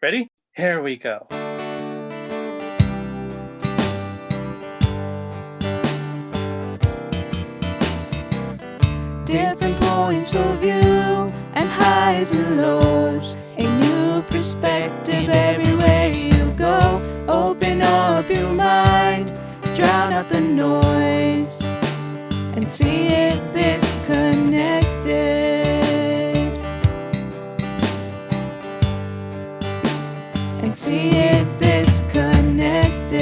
Ready? Here we go. Different points of view and highs and lows. A new perspective everywhere you go. Open up your mind, drown out the noise, and see if this connected. And see if this connected.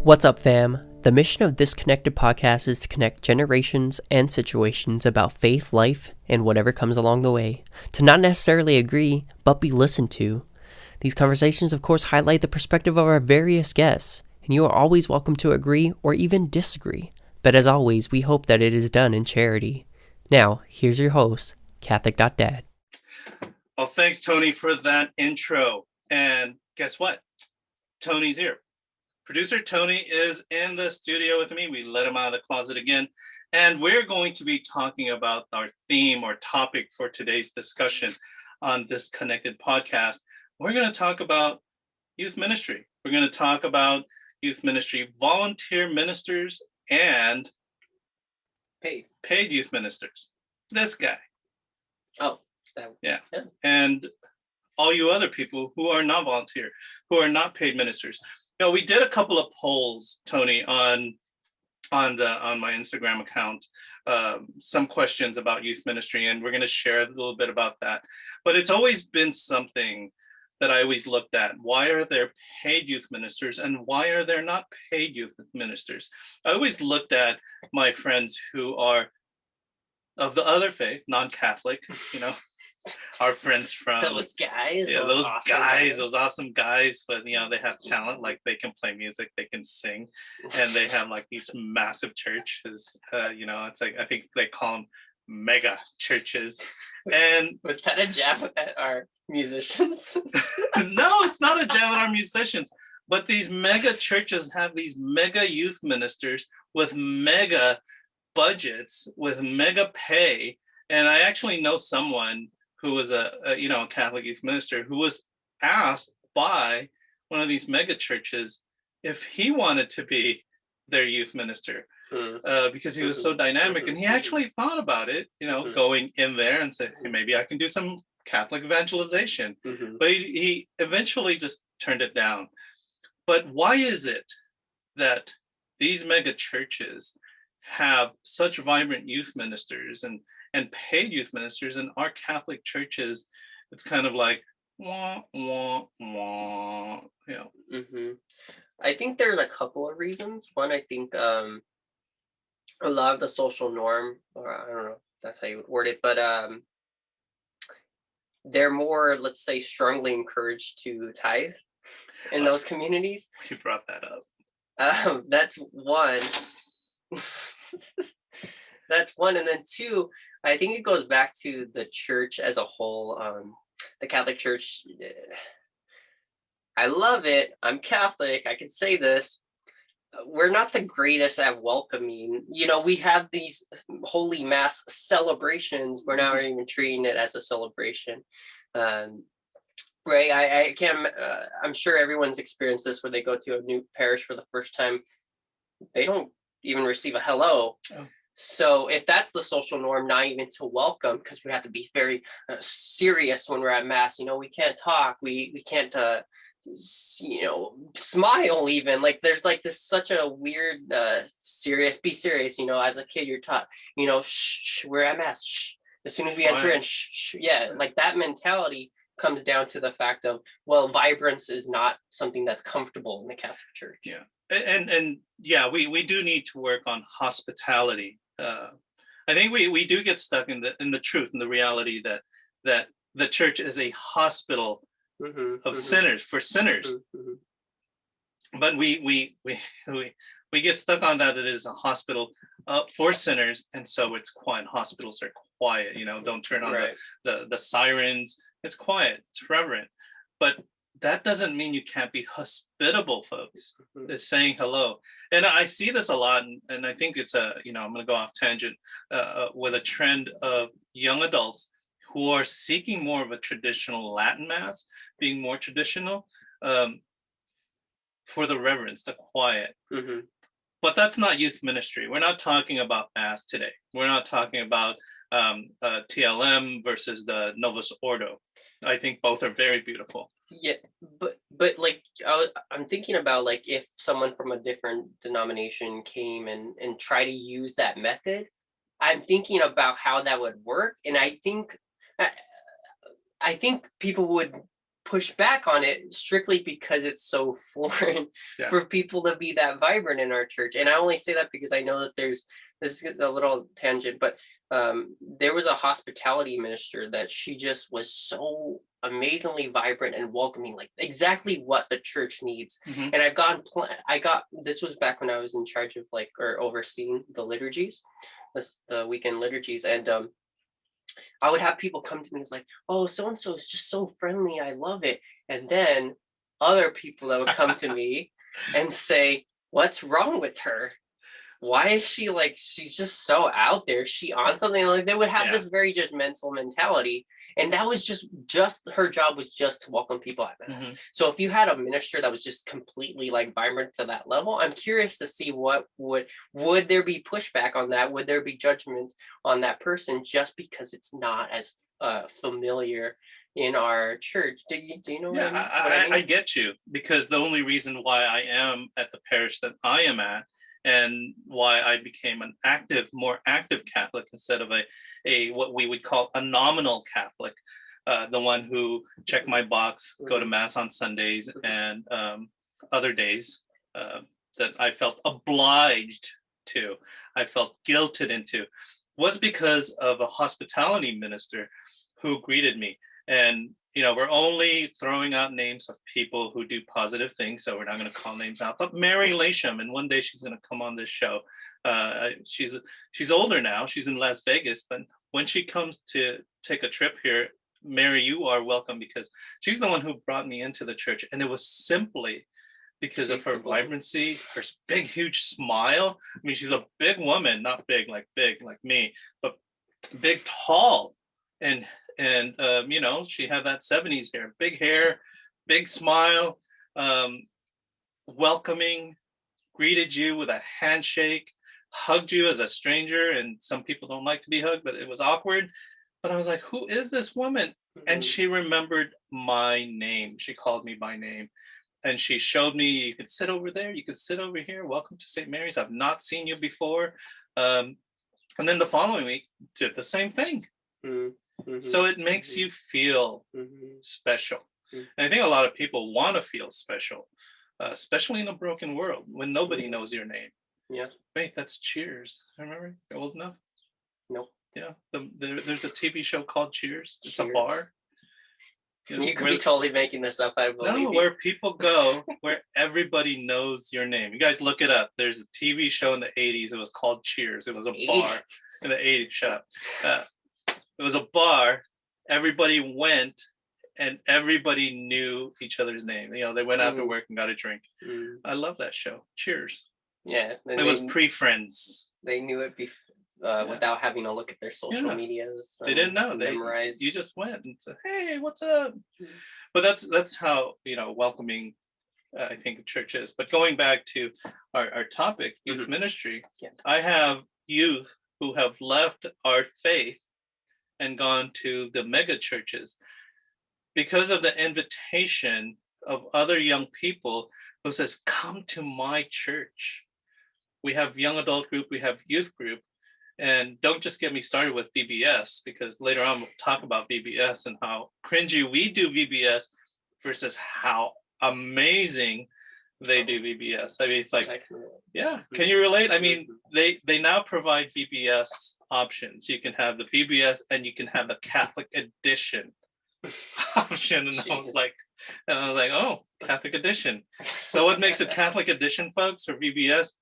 What's up, fam? The mission of this Connected podcast is to connect generations and situations about faith, life, and whatever comes along the way. To not necessarily agree, but be listened to. These conversations, of course, highlight the perspective of our various guests, and you are always welcome to agree or even disagree. But as always, we hope that it is done in charity. Now, here's your host, Catholic.Dad. Well, thanks, Tony, for that intro. And guess what? Tony's here. Producer Tony is in the studio with me. We let him out of the closet again. And we're going to be talking about our theme or topic for today's discussion on this Connected podcast. We're going to talk about youth ministry. We're going to talk about youth ministry, volunteer ministers, and paid youth ministers. This guy. Oh, yeah. And all you other people who are not volunteer, who are not paid ministers. You know, we did a couple of polls, Tony, on my Instagram account, some questions about youth ministry, and we're going to share a little bit about that. But it's always been something that I always looked at. Why are there paid youth ministers and why are there not paid youth ministers? I always looked at my friends who are of the other faith, non-Catholic, you know, our friends from those guys, those awesome guys, but you know, they have talent, like they can play music, they can sing, and they have like these massive churches. You know, it's like, I think they call them mega churches. And was that a jab at our musicians? No, it's not a jab at our musicians, but these mega churches have these mega youth ministers with mega budgets, with mega pay. And I actually know someone who was a Catholic youth minister who was asked by one of these mega churches if he wanted to be their youth minister, because he was so dynamic. And he actually thought about it, you know, going in there and said, hey, maybe I can do some Catholic evangelization. But he eventually just turned it down. But why is it that these mega churches have such vibrant youth ministers and paid youth ministers, and our Catholic churches, it's kind of like wah wah wah, you know? I think there's a couple of reasons. One, I think a lot of the social norm, or I don't know if that's how you would word it, but they're more, let's say, strongly encouraged to tithe in those communities. You brought that up. That's one. That's one. And then two, I think it goes back to the church as a whole. The Catholic Church, I love it. I'm Catholic. I can say this. We're not the greatest at welcoming. You know, we have these Holy Mass celebrations. We're not even treating it as a celebration. Right? I can't. I'm sure everyone's experienced this where they go to a new parish for the first time. They don't even receive a hello. Oh. So if that's the social norm, not even to welcome, because we have to be very serious when we're at Mass. You know, we can't talk. We can't, smile even. Like there's like this such a weird, be serious. You know, as a kid, you're taught, you know, shh, we're at Mass. Shh. As soon as we enter in, shh. Yeah, like that mentality comes down to the fact of, well, vibrance is not something that's comfortable in the Catholic Church. Yeah. And yeah, we do need to work on hospitality. I think we do get stuck in the truth and the reality that the church is a hospital of sinners, for sinners. But we get stuck on that it is a hospital for sinners, and so it's quiet. Hospitals are quiet, you know, don't turn on the sirens. It's quiet, it's reverent. But that doesn't mean you can't be hospitable, folks. Mhm. It's saying hello. And I see this a lot, and I think it's I'm going to go off tangent with a trend of young adults who are seeking more of a traditional Latin mass, being more traditional, um, for the reverence, the quiet. Mhm. But that's not youth ministry. We're not talking about mass today. We're not talking about TLM versus the Novus Ordo. I think both are very beautiful. Yeah, but like I'm thinking about like if someone from a different denomination came and try to use that method, I'm thinking about how that would work, and I, I think people would push back on it strictly because it's so foreign Yeah. for people to be that vibrant in our church. And I only say that because I know that there's this is a little tangent, but there was a hospitality minister that she just was so amazingly vibrant and welcoming, like exactly what the church needs. Mhm. And I got this was back when I was in charge of like or overseeing the liturgies, the weekend liturgies, and I would have people come to me. It's like, oh, so and so is just so friendly. I love it. And then other people that would come to me and say, what's wrong with her? Why is she like, she's just so out there? Is she on something? Like they would have Yeah. this very judgmental mentality. And that was just her job was just to welcome people at mass. Mhm. So if you had a minister that was just completely like vibrant to that level, I'm curious to see what would there be pushback on that? Would there be judgment on that person just because it's not as familiar in our church? Do you know Yeah, what I I mean? get you, because the only reason why I am at the parish that I am at, and why I became an more active Catholic instead of a what we would call a nominal Catholic, the one who check my box, go to mass on Sundays and other days that I felt obliged to, I felt guilted into, was because of a hospitality minister who greeted me. And we're only throwing out names of people who do positive things, so we're not going to call names out. But Mary Lasham, and one day she's going to come on this show. She's older now. She's in Las Vegas, but when she comes to take a trip here, Mary, you are welcome, because she's the one who brought me into the church, and it was simply because of her vibrancy, her big, huge smile. I mean, she's a big woman, not big like me, but big, tall, and she had that 70s hair, big smile, welcoming, greeted you with a handshake, hugged you as a stranger. And some people don't like to be hugged, but it was awkward. But I was like, who is this woman? And she remembered my name. She called me by name. And she showed me, you could sit over there, you could sit over here. Welcome to St. Mary's. I've not seen you before. And then the following week, did the same thing. Mm-hmm. So it makes you feel special. And I think a lot of people want to feel special, especially in a broken world when nobody knows your name. Yeah. Wait, that's Cheers. Remember? Old enough? Nope. Yeah. There's a TV show called Cheers. It's a bar. You could be totally making this up. I believe No, where people go, where everybody knows your name. You guys look it up. There's a TV show in the 80s. It was called Cheers. It was a bar in the 80s. Shut up. It was a bar. Everybody went, and everybody knew each other's name. They went after work and got a drink. I love that show. Cheers. Yeah. It was pre-Friends. They knew it without having to look at their social medias. They didn't know. You just went and said, "Hey, what's up?" But that's how welcoming I think the church is. But going back to our topic, youth ministry, I have youth who have left our faith and gone to the mega churches because of the invitation of other young people who says, come to my church. We have young adult group, we have youth group. And don't just get me started with VBS, because later on we'll talk about VBS and how cringy we do VBS versus how amazing they do VBS. I mean, it's like, yeah, can you relate? I mean, they now provide VBS options. You can have the VBS and you can have the Catholic edition option. And I was like, oh, Catholic edition. So what makes it Catholic edition, folks, for VBS?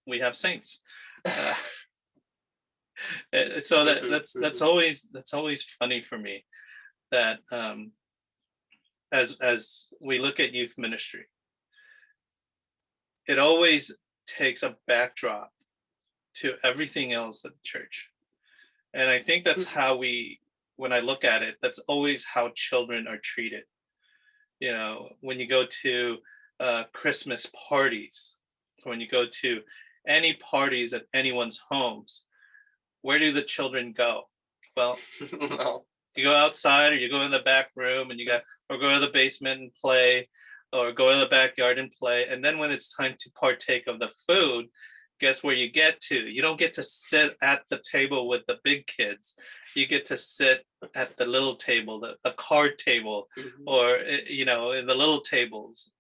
We have saints. So that's always funny for me that as we look at youth ministry, it always takes a backdrop to everything else at the church. And I think that's how when I look at it, that's always how children are treated. You know, when you go to Christmas parties, when you go to any parties at anyone's homes, where do the children go? Well, Well, you go outside, or you go in the back room, and or go to the basement and play, or go to the backyard and play. And then when it's time to partake of the food, guess where you get to? You don't get to sit at the table with the big kids. You get to sit at the little table, the card table, or in the little tables.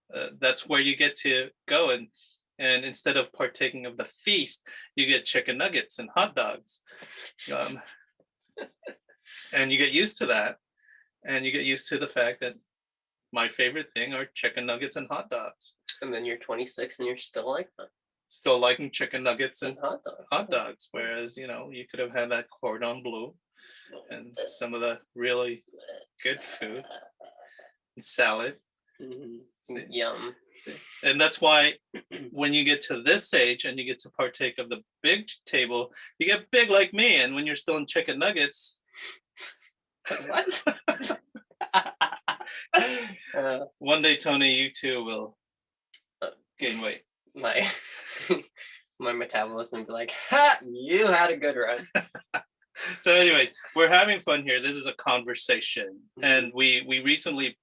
That's where you get to go, and instead of partaking of the feast, you get chicken nuggets and hot dogs. And you get used to that, and you get used to the fact that my favorite thing are chicken nuggets and hot dogs. and then you're 26 and you're still like that. Still liking chicken nuggets and hot hot dogs, whereas you could have had that cordon bleu and some of the really good food and salad. Yum. And that's why when you get to this age and you get to partake of the big table, you get big like me. And when you're still in chicken nuggets, What? one day, Tony, you too will gain weight. my my metabolism be like, ha! You had a good run. So anyways, we're having fun here. This is a conversation. And we recently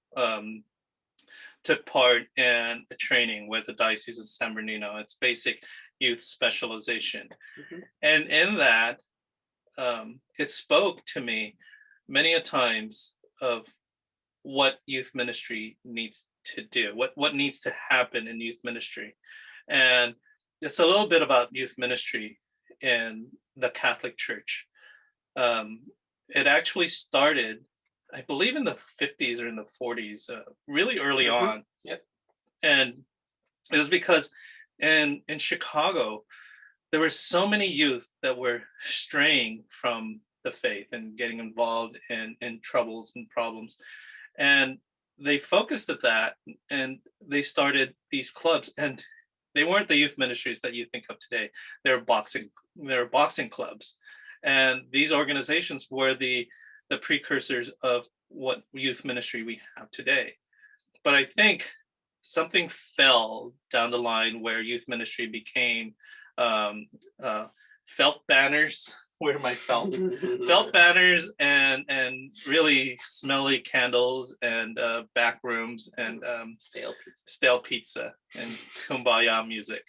took part in a training with the Diocese of San Bernardino. It's basic youth specialization. And in that, it spoke to me many a times of what youth ministry needs to do, what needs to happen in youth ministry. And just a little bit about youth ministry in the Catholic Church. It actually started, I believe, in the 50s or in the 40s, really early on. Yep. And it was because in Chicago, there were so many youth that were straying from the faith and getting involved in troubles and problems. And they focused at that, and they started these clubs. And they weren't the youth ministries that you think of today. They were boxing clubs. And these organizations were the precursors of what youth ministry we have today. But I think something fell down the line where youth ministry became felt banners. Where my felt banners and really smelly candles and back rooms and stale pizza and kumbaya music.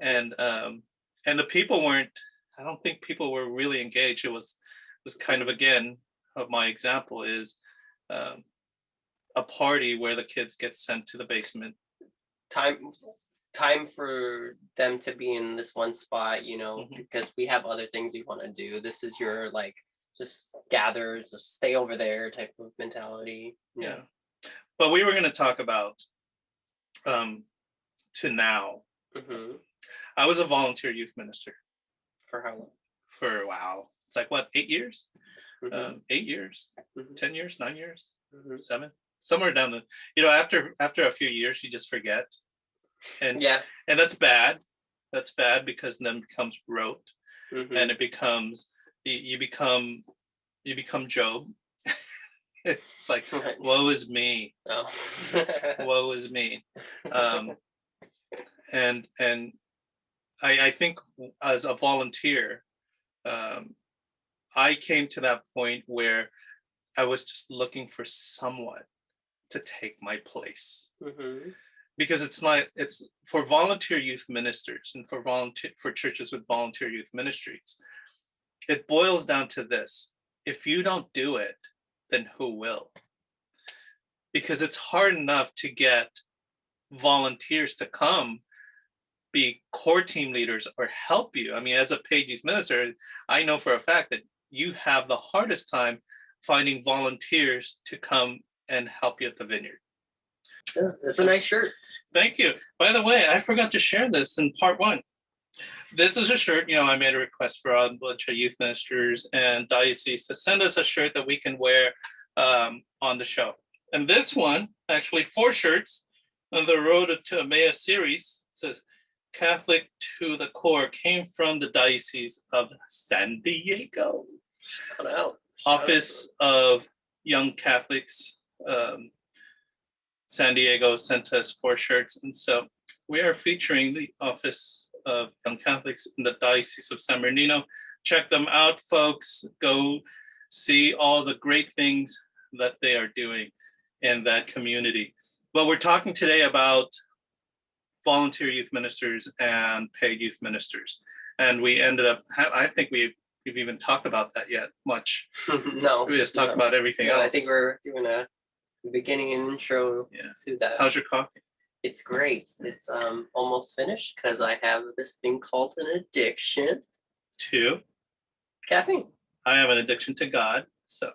And the people weren't, I don't think people were really engaged. It was kind of, again, of my example is a party where the kids get sent to the basement. Time for them to be in this one spot, because we have other things we want to do. This is your just gather, just stay over there type of mentality. Yeah. But we were going to talk about to now. I was a volunteer youth minister. For how long? Wow. It's like what, 8 years? 8 years, 10 years, 9 years, 7, somewhere down the, after a few years, you just forget. And and that's bad. That's bad, because then it becomes rote, and it becomes you become Job. It's like, woe is me. Woe is me. And I think as a volunteer, I came to that point where I was just looking for someone to take my place. Because it's for volunteer youth ministers and for churches with volunteer youth ministries, it boils down to this: if you don't do it, then who will? Because it's hard enough to get volunteers to come be core team leaders or help you. I mean, as a paid youth minister, I know for a fact that you have the hardest time finding volunteers to come and help you at the vineyard. Yeah, it's a nice shirt. Thank you. By the way, I forgot to share this in part 1. This is a shirt, I made a request for a bunch of youth ministers and dioceses to send us a shirt that we can wear on the show. And this one, actually 4 shirts on the Road to Emmaus series, says Catholic to the core, came from the Diocese of San Diego. Shout out. Office of Young Catholics, San Diego sent us 4 shirts. And so we are featuring the Office of Young Catholics in the Diocese of San Bernardino. Check them out, folks. Go see all the great things that they are doing in that community. But we're talking today about volunteer youth ministers and paid youth ministers. And we ended up, I think we've even talked about that yet much. No. We just talked about everything No, else. I think we're doing a beginning and intro to that. How's your coffee? It's great. It's almost finished because I have this thing called an addiction. 2. Caffeine. I have an addiction to God. So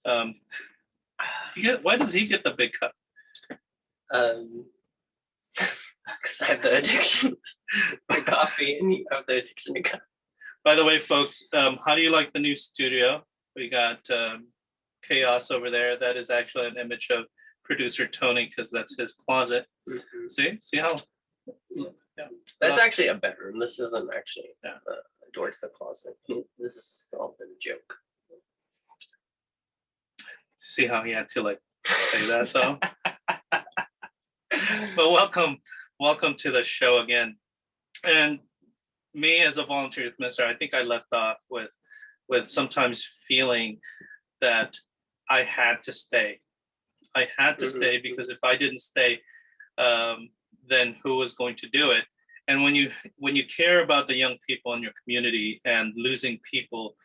why does he get the big cup? Because I have the addiction to coffee and you have the addiction to coffee. By the way, folks, how do you like the new studio? We got chaos over there. That is actually an image of producer Tony because that's his closet. Mm-hmm. See how? Yeah. That's actually a bedroom. This isn't actually Yeah. a door to the closet. This is all been a joke. See how he had to like say that though. But welcome to the show again. And me as a volunteer youth minister, I think I left off with sometimes feeling that I had to stay. I had to stay because if I didn't stay, then who was going to do it? And when you care about the young people in your community and losing people,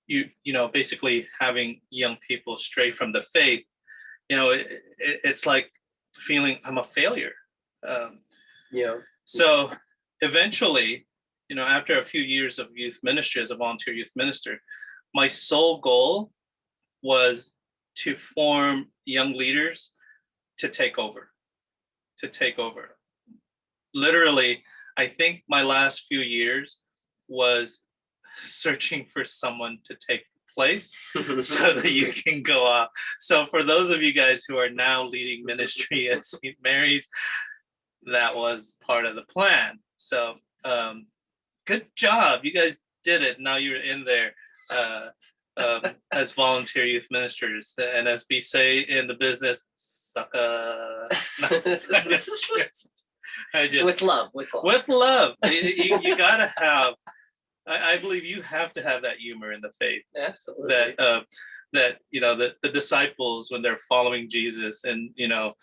you know, basically having young people stray from the faith, you know, it's like feeling I'm a failure. So eventually, you know, after a few years of youth ministry as a volunteer youth minister, my sole goal was to form young leaders to take over. Literally, I think my last few years was searching for someone to take place so that you can go off. So for those of you guys who are now leading ministry at St. Mary's, that was part of the plan. So good job. You guys did it. Now you're in there as volunteer youth ministers. And as we say in the business, sucker. With love. With love. You gotta have, I believe you have to have that humor in the faith. Absolutely. That you know, the disciples, when they're following Jesus and, you know,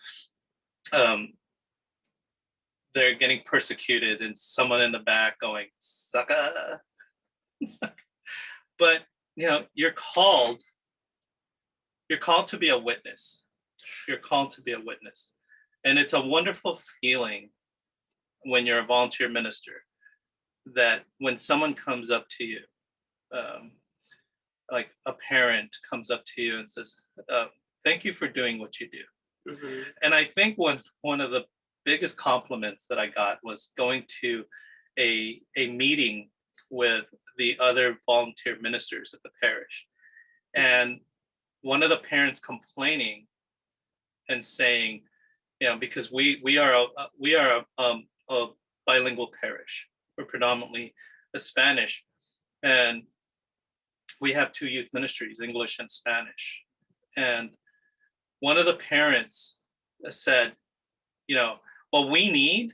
they're getting persecuted and someone in the back going, sucker. But, you know, you're called to be a witness. You're called to be a witness. And it's a wonderful feeling when you're a volunteer minister that when someone comes up to you, like a parent comes up to you and says, thank you for doing what you do. Mm-hmm. And I think one of the biggest compliments that I got was going to a meeting with the other volunteer ministers at the parish. And one of the parents complaining and saying, you know, because we are a bilingual parish. We're predominantly a Spanish, and we have 2 youth ministries, English and Spanish. And one of the parents said, you know, what we need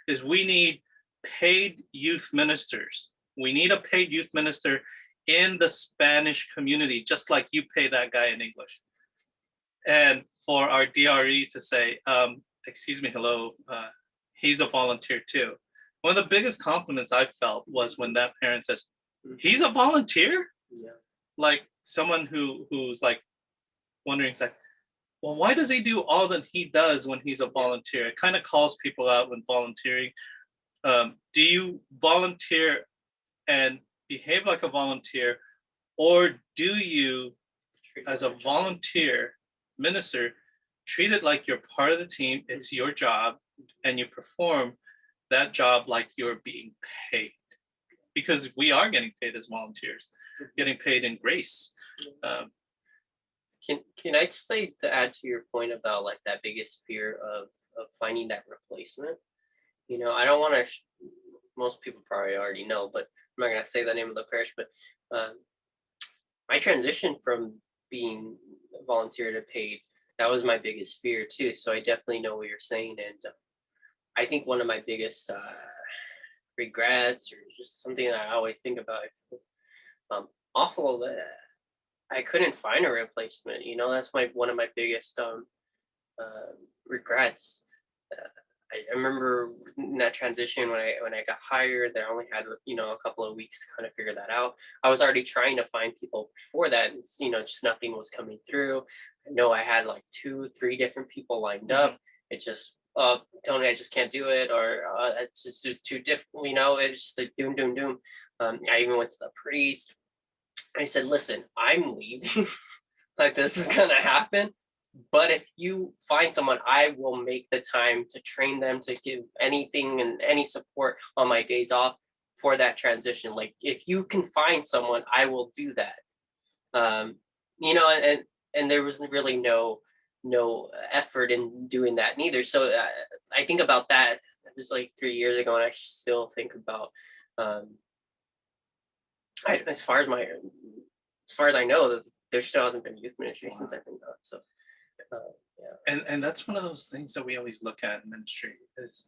is we need paid youth ministers. We need a paid youth minister in the Spanish community, just like you pay that guy in English. And for our DRE to say, excuse me, hello, he's a volunteer too. One of the biggest compliments I felt was when that parent says, he's a volunteer? Yeah. Like someone who's like wondering, it's like, well, why does he do all that he does when he's a volunteer? It kind of calls people out when volunteering. Do you volunteer and behave like a volunteer, or do you, as a volunteer minister, treat it like you're part of the team, it's your job, and you perform that job like you're being paid? Because we are getting paid as volunteers, getting paid in grace. Can I just say, to add to your point about like that biggest fear of finding that replacement? I don't want to. Most people probably already know, but I'm not gonna say the name of the parish. But um, my transition from being volunteer to paid, that was my biggest fear too. So I definitely know what you're saying, and I think one of my biggest regrets, or just something that I always think about, awful that I couldn't find a replacement. That's one of my biggest regrets. Uh, I remember in that transition when I got hired, that I only had a couple of weeks to kind of figure that out. I was already trying to find people before that, and just nothing was coming through. I know I had like 2-3 different people lined up. It just Tony, I just can't do it, or it's just too difficult. It's just like doom, doom, doom. I even went to the priest. I said, listen, I'm leaving. Like, this is gonna happen. But if you find someone, I will make the time to train them, to give anything and any support on my days off for that transition. Like, if you can find someone, I will do that. And there was really no effort in doing that neither. So I think about that. It was like 3 years ago, and I still think about as far as I know, that there still hasn't been youth ministry since I've been gone. So yeah. And that's one of those things that we always look at in ministry is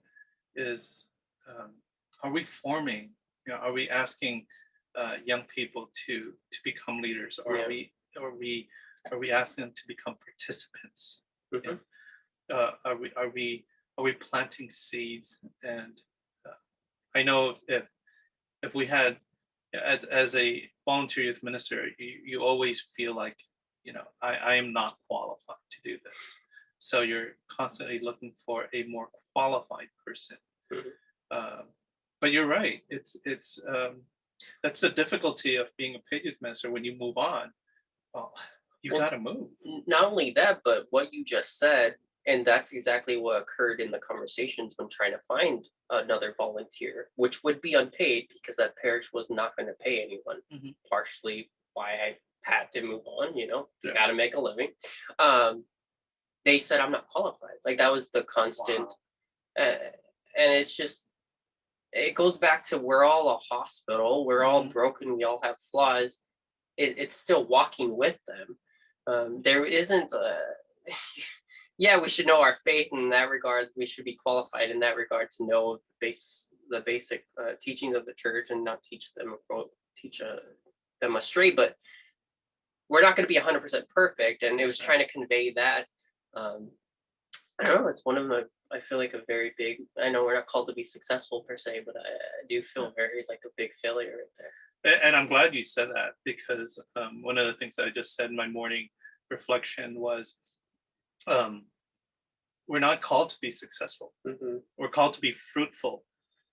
are we forming, are we asking young people to become leaders, or are we asking them to become participants? Mhm. Are we planting seeds? And I know if we had, as a volunteer youth minister, you always feel like, I am not qualified to do this. So you're constantly looking for a more qualified person. Mhm. But you're right. It's that's the difficulty of being a paid youth minister. When you move on, well, you Well, got to move. Not only that, but what you just said, and that's exactly what occurred in the conversations when trying to find another volunteer, which would be unpaid because that parish was not going to pay anyone. Mhm. Partially why I had to move on. You Yeah. got to make a living. They said I'm not qualified. Like, that was the constant, and it's just, it goes back to, we're all a hospital. We're all Mhm. broken. We all have flaws. It's still walking with them. There isn't a, yeah, we should know our faith in that regard. We should be qualified in that regard to know the basic teachings of the church, and not teach them astray. But we're not going to be 100% perfect, and it was trying to convey that. I don't know. It's one of my, I feel like, a very big. I know we're not called to be successful per se, but I do feel very like a big failure right there. And I'm glad you said that, because one of the things that I just said in my morning reflection was, we're not called to be successful. Mhm. We're called to be fruitful.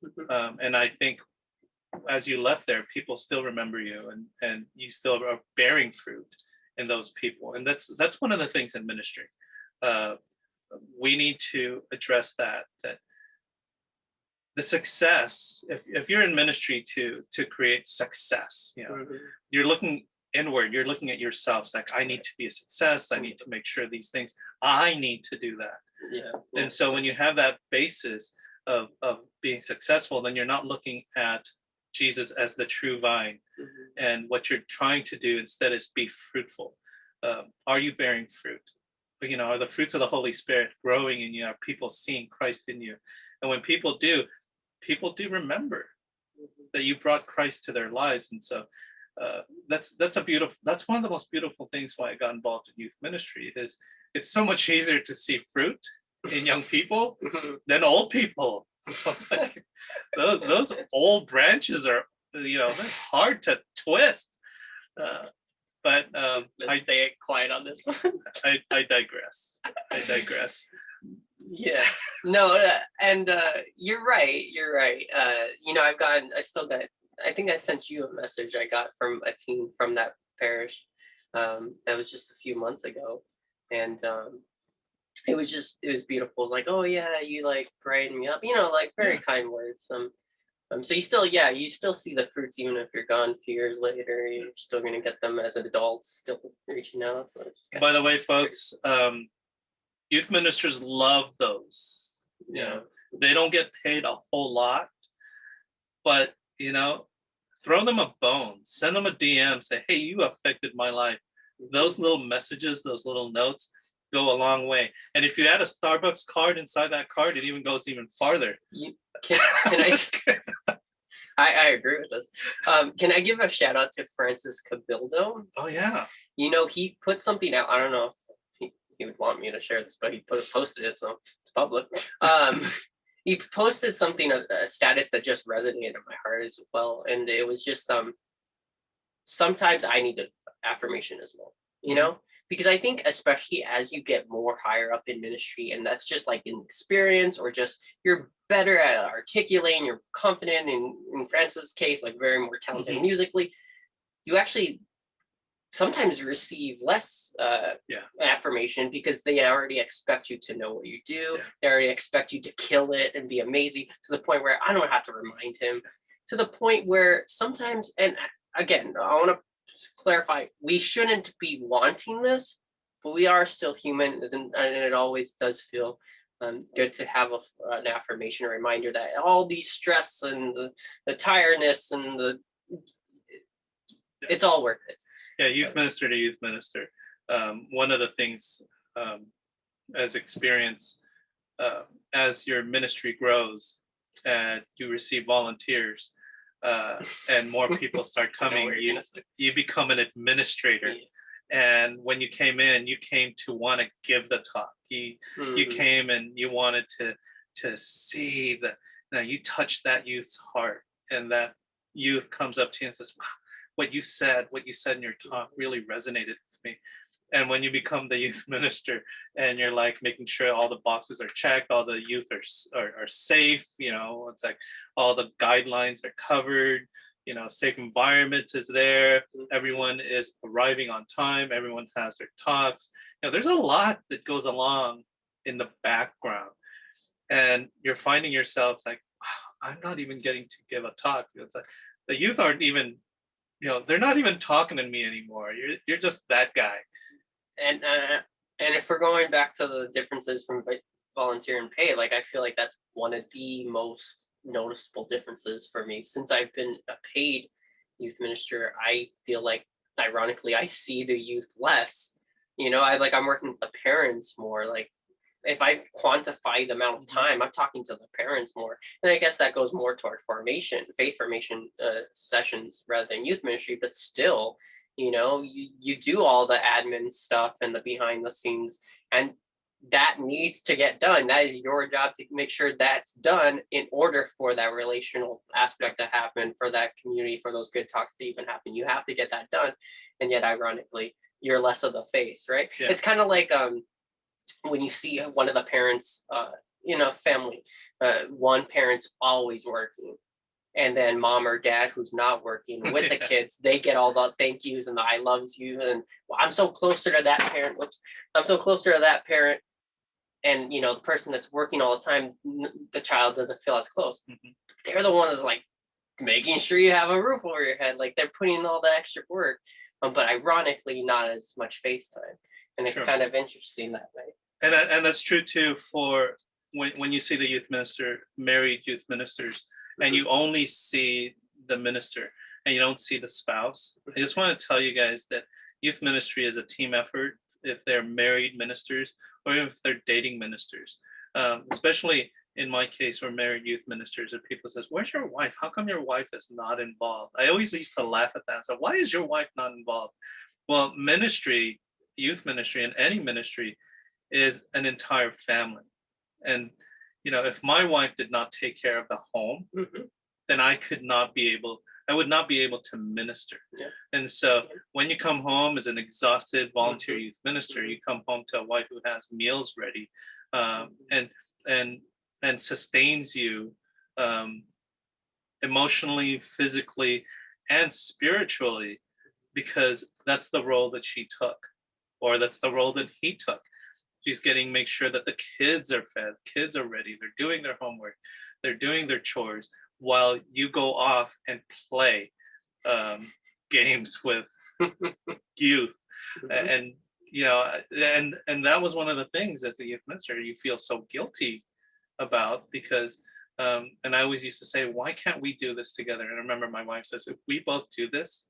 Mhm. And I think as you left there, people still remember you, and you still are bearing fruit in those people. And that's one of the things in ministry. We need to address that the success, if you're in ministry to create success, Mhm. you're looking inward, you're looking at yourself. It's like, I need to be a success, I need to make sure these things, I need to do that. Yeah. And so when you have that basis of being successful, then you're not looking at Jesus as the true vine. Mhm. And what you're trying to do instead is be fruitful. Are you bearing fruit? Are the fruits of the Holy Spirit growing in you? Are people seeing Christ in you? And when people do remember that you brought Christ to their lives. And so that's one of the most beautiful things why I got involved in youth ministry. Is it's so much easier to see fruit in young people Mhm. than old people. So it's like, those old branches are, they're hard to twist. But Let's stay quiet on this one. I digress. Yeah. No, and you're right. I still got, I think I sent you a message I got from a team from that parish. That was just a few months ago. And it was beautiful. It was like, oh yeah, you like brighten me up, like very kind words. So you still see the fruits even if you're gone a few years later. You're still gonna get them as adults, still reaching out. So it's just By the way, folks, youth ministers love those. You know, they don't get paid a whole lot, but throw them a bone, send them a DM, say, hey, you affected my life. Those little messages, those little notes go a long way. And if you add a Starbucks card inside that card, it even goes even farther. Can I agree with this. Can I give a shout out to Francis Cabildo? Oh yeah. He put something out. I don't know if he would want me to share this, but he posted it, so it's public. He posted something, a status that just resonated in my heart as well, and it was just sometimes I need an affirmation as well, because I think especially as you get more higher up in ministry, and that's just like in experience or just you're better at articulating, you're confident in Francis' case, like very more talented musically, you actually sometimes receive less affirmation because they already expect you to know what you do. They already expect you to kill it and be amazing, to the point where I don't have to remind him, to the point where sometimes, and again, I want to clarify, we shouldn't be wanting this, but we are still human, and it always does feel good to have an affirmation, a reminder that all these stress and the tiredness and it's all worth it. Yeah, youth minister to youth minister. One of the things as experience, as your ministry grows and you receive volunteers and more people start coming, you become an administrator. And when you came in, you came to want to give the talk. You came and you wanted to see that you touched that youth's heart, and that youth comes up to you and says, wow, what you said in your talk really resonated with me. And when you become the youth minister and you're like making sure all the boxes are checked, all the youth are safe, it's like all the guidelines are covered, safe environment is there, everyone is arriving on time, everyone has their talks. There's a lot that goes along in the background, and you're finding yourself like, wow, I'm not even getting to give a talk. It's like the youth aren't even, they're not even talking to me anymore. You're just that guy. And if we're going back to the differences from volunteer and pay, like I feel like that's one of the most noticeable differences for me. Since I've been a paid youth minister, I feel like ironically I see the youth less. I'm working with the parents more. Like if I quantify the amount of time, I'm talking to the parents more. And I guess that goes more toward faith formation sessions rather than youth ministry, but still, you do all the admin stuff and the behind the scenes, and that needs to get done. That is your job to make sure that's done in order for that relational aspect to happen, for that community, for those good talks to even happen. You have to get that done. And yet, ironically, you're less of the face, right? Yeah. It's kind of like when you see one of the parents in a family, one parent's always working, and then mom or dad who's not working with the kids, they get all the thank yous and the I loves you, and I'm so closer to that parent. I'm so closer to that parent. And the person that's working all the time, the child doesn't feel as close. They're the ones like making sure you have a roof over your head. Like they're putting in all the extra work, but ironically, not as much face time. And it's kind of interesting that way. And that's true too for when you see the youth minister, married youth ministers, and you only see the minister and you don't see the spouse. I just want to tell you guys that youth ministry is a team effort. If they're married ministers or even if they're dating ministers, especially in my case, we're married youth ministers, and people says, where's your wife? How come your wife is not involved? I always used to laugh at that. So why is your wife not involved? Well, ministry, youth ministry, and any ministry is an entire family. And if my wife did not take care of the home, then I would not be able to minister. Yeah. And so when you come home as an exhausted volunteer youth minister, you come home to a wife who has meals ready, and sustains you emotionally, physically, and spiritually, because that's the role that she took, or that's the role that he took. She's make sure that the kids are fed, kids are ready, they're doing their homework, they're doing their chores, while you go off and play games with youth. And and that was one of the things as a youth minister you feel so guilty about, because and I always used to say, why can't we do this together? And I remember my wife says, if we both do this,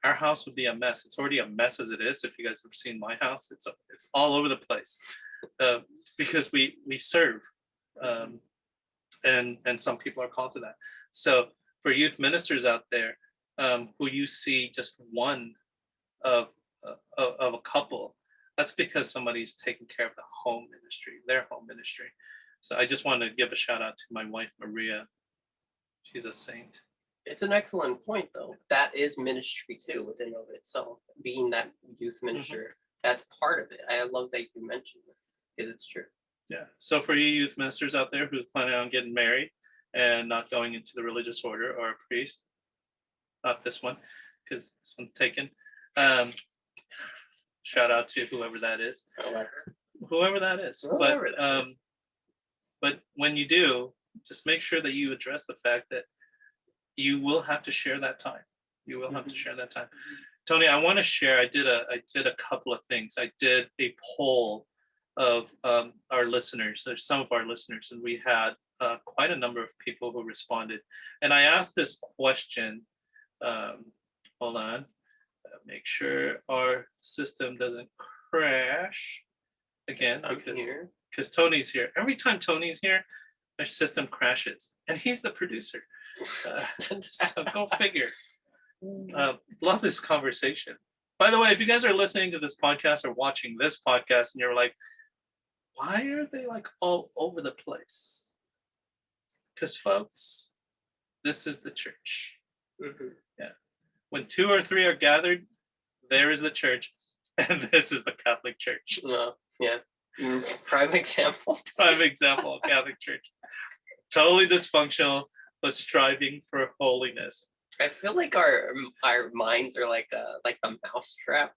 our house would be a mess. It's already a mess as it is. If you guys have seen my house, it's all over the place, because we serve, and some people are called to that. So for youth ministers out there, who you see just one of a couple, that's because somebody's taking care of the home ministry, their home ministry. So I just wanted to give a shout out to my wife, Maria. She's a saint. It's an excellent point, though. That is ministry too, within of itself. Being that youth minister, that's part of it. I love that you mentioned it, because it's true. Yeah. So for you youth ministers out there who's planning on getting married and not going into the religious order or a priest, not this one, because this one's taken. Shout out to whoever that is. Whoever that is. But when you do, just make sure that you address the fact that you will have to share that time. You will have to share that time. Tony, I want to share. I did a couple of things. I did a poll of our listeners. There's some of our listeners, and we had quite a number of people who responded. And I asked this question. Hold on. Make sure our system doesn't crash again, because Tony's here. Every time Tony's here, our system crashes, and he's the producer. So go figure. Love this conversation. By the way, if you guys are listening to this podcast or watching this podcast and you're like, why are they like all over the place? Because folks, this is the church. Yeah. When 2 or 3 are gathered, there is the church, and this is the Catholic Church. Yeah. Prime example. Prime example of Catholic Church. Totally dysfunctional, but striving for holiness. I feel like our minds are like the mousetrap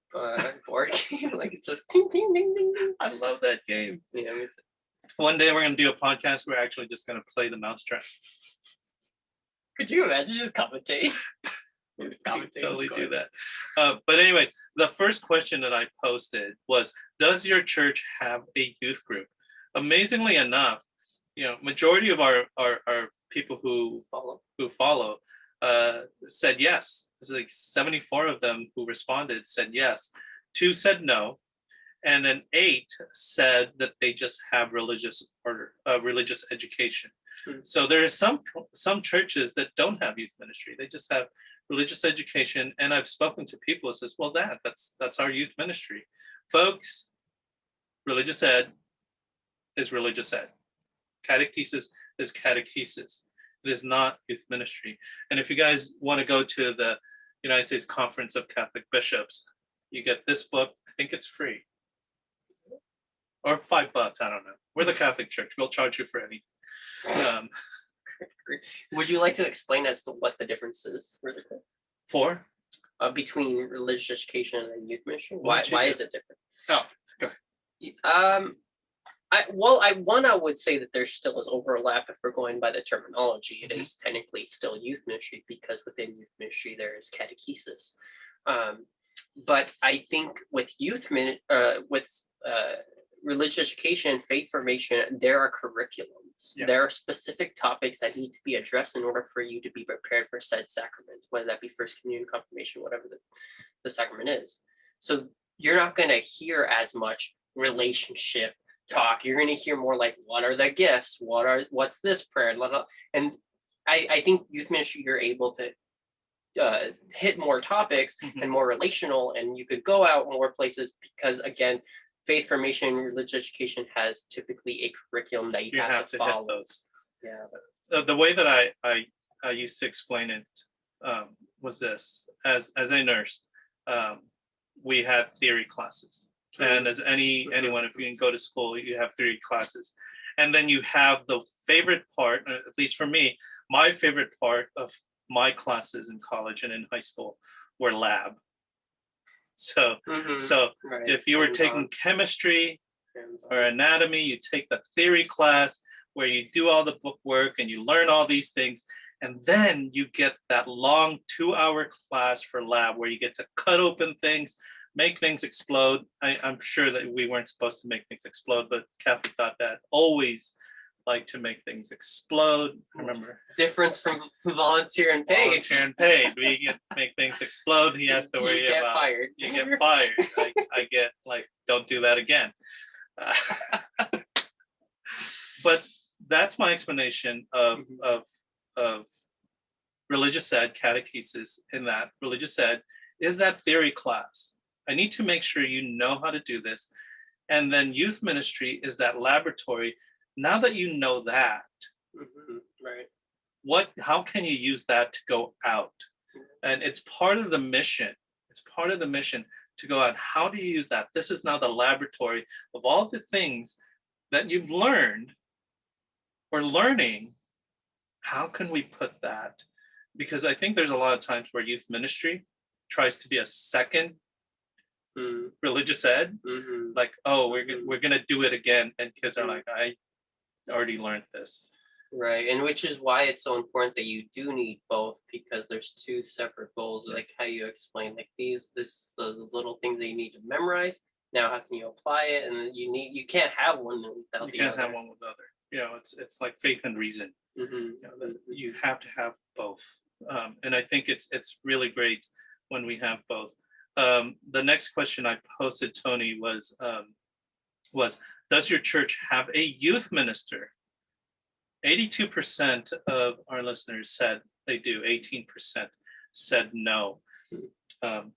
board game. Like it's just ding, ding, ding, ding, ding. I love that game. Yeah. One day we're gonna do a podcast. We're actually just gonna play the mousetrap. Could you imagine just commentate? Totally do that. But anyways, the first question that I posted was, does your church have a youth group? Amazingly enough, majority of our people who follow said yes. There's like 74 of them who responded said yes. 2 said no, and then 8 said that they just have religious education. So there are some churches that don't have youth ministry. They just have religious education. And I've spoken to people who says, well, that's our youth ministry. Folks, religious ed is religious ed. Catechesis is catechesis. It is not youth ministry. And if you guys want to go to the United States Conference of Catholic Bishops, you get this book. I think it's free. Or $5, I don't know. We're the Catholic Church. We'll charge you for anything. Would you like to explain as to what the difference is between religious education and youth ministry? Why is it different? Oh, go ahead. I would say that there still is overlap if we're going by the terminology. It is technically still youth ministry, because within youth ministry there is catechesis. But I think with religious education, faith formation, there are curriculums. Yeah. There are specific topics that need to be addressed in order for you to be prepared for said sacrament, whether that be first communion, confirmation, whatever the sacrament is. So you're not going to hear as much relationship talk. You're going to hear more like, what are the gifts? What's this prayer? And I think youth ministry, you're able to hit more topics and more relational, and you could go out more places, because again, faith formation, religious education has typically a curriculum that you have to follow. Hit those. Yeah. The way that I used to explain it was this: as a nurse, we had theory classes, and as anyone, if you can go to school, you have theory classes, and then you have the favorite part. At least for me, my favorite part of my classes in college and in high school were lab. So right. If you were taking chemistry or anatomy, you take the theory class where you do all the book work and you learn all these things, And then you get that long 2-hour class for lab where you get to cut open things, make things explode. I'm sure that we weren't supposed to make things explode, but Catholic thought that always like to make things explode. Remember, difference from volunteer and paid. volunteer and paid. We get make things explode. He has to worry You get about fired. you get fired. I get like, don't do that again. But that's my explanation of religious ed, catechesis. In that religious ed is that theory class. I need to make sure you know how to do this. And then youth ministry is that laboratory. Now that you know that, Right. how can you use that to go out? And it's part of the mission. It's part of the mission to go out. How do you use that? This is now the laboratory of all the things that you've learned or learning. How can we put that? Because I think there's a lot of times where youth ministry tries to be a second religious ed, like, oh, we're gonna do it again, and kids are like, I already learned this. Right, and which is why it's so important that you do need both, because there's two separate goals, like how you explain, like the little things that you need to memorize. Now, how can you apply it? And you can't have one without the other. You can't have one without the other. You know, it's like faith and reason. You know, you have to have both, and I think it's really great when we have both. The next question I posted, Tony, was does your church have a youth minister? 82% of our listeners said they do. 18% said no. And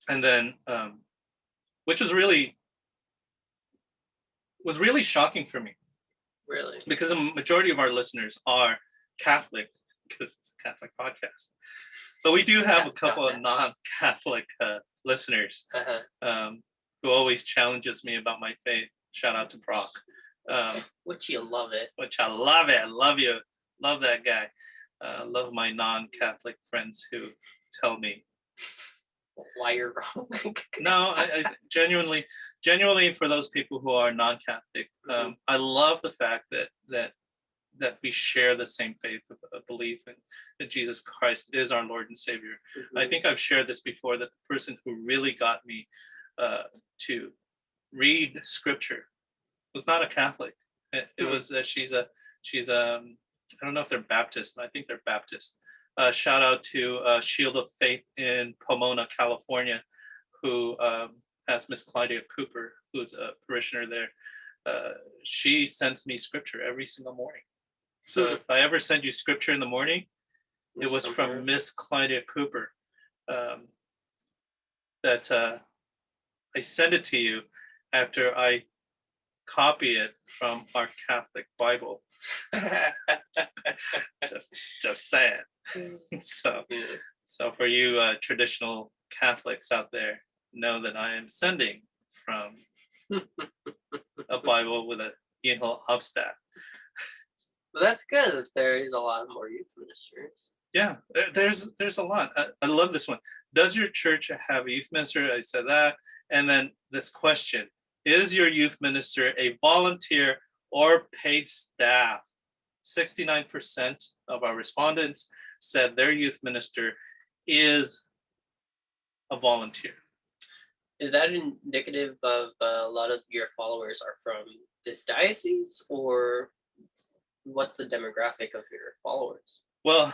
then, which was really shocking for me. Really? Because the majority of our listeners are Catholic, because it's a Catholic podcast. But we do have a couple of non-Catholic listeners who always challenges me about my faith. Shout out to Brock. Which you love it. Which I love it. I love you. Love that guy. Love my non-Catholic friends who tell me why you're wrong. No, I genuinely for those people who are non-Catholic, I love the fact that we share the same faith of belief in that Jesus Christ is our Lord and Savior. I think I've shared this before, that the person who really got me to read scripture was not a Catholic. It was she's I don't know if they're Baptist, but I think they're Baptist. Shout out to Shield of Faith in Pomona, California, who has Miss Claudia Cooper, who's a parishioner there. She sends me scripture every single morning. So if I ever send you scripture in the morning, it was from Miss Claudia Cooper. That I send it to you after I copy it from our Catholic Bible. just saying. So for you traditional Catholics out there, know that I am sending from a Bible with a Hubstat. Well, that's good that there is a lot more youth ministers. Yeah, there's a lot. I love this one. Does your church have a youth minister? I said that. And then this question: is your youth minister a volunteer or paid staff? 69% of our respondents said their youth minister is a volunteer. Is that indicative of a lot of your followers are from this diocese, or what's the demographic of your followers? Well,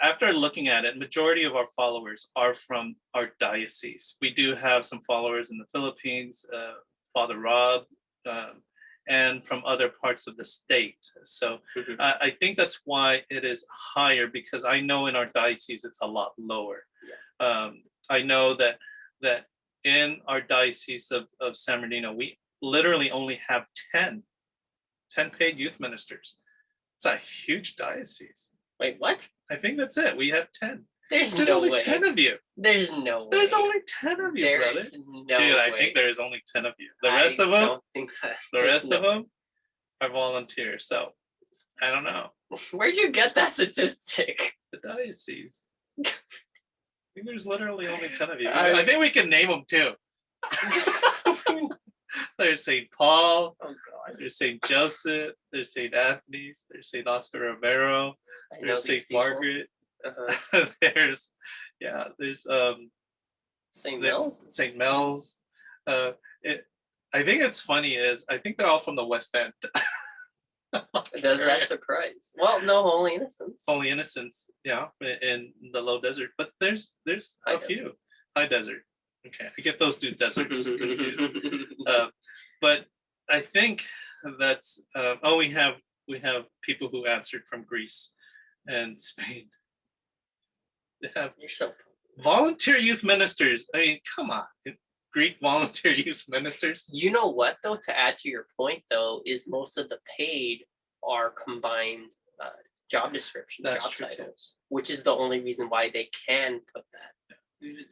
after looking at it, majority of our followers are from our diocese. We do have some followers in the Philippines, Father Rob, and from other parts of the state. So I think that's why it is higher, because I know in our diocese it's a lot lower. Yeah. I know that in our diocese of San Bernardino, we literally only have 10 paid youth ministers. It's a huge diocese. Wait, what? I think that's it. We have 10. There's no only way. 10 of you. There's no way. There's only 10 of you, brother. No Dude, I way. think there is only 10 of you. The rest of them, don't think that. The rest of them are volunteers. So I don't know. Where'd you get that statistic? The diocese. I think there's literally only 10 of you. I think we can name them too. There's St. Paul. Oh God. There's St. Joseph. There's St. Anthony's. There's St. Oscar Romero. I know There's these St. people. Margaret. Uh-huh. there's St. the- Mel's. St. Mel's. It, I think it's funny is I think they're all from the West End. Does that surprise? Well, no, Holy Innocents. Holy Innocents, yeah, in the low desert, but there's High a few high desert. Okay, I get those two deserts confused. But I think that's we have people who answered from Greece and Spain. They have You're so. volunteer youth ministers. I mean, come on, Greek volunteer youth ministers. You know what though? To add to your point though, is most of the paid are combined job description, That's job true, too. titles, which is the only reason why they can put that.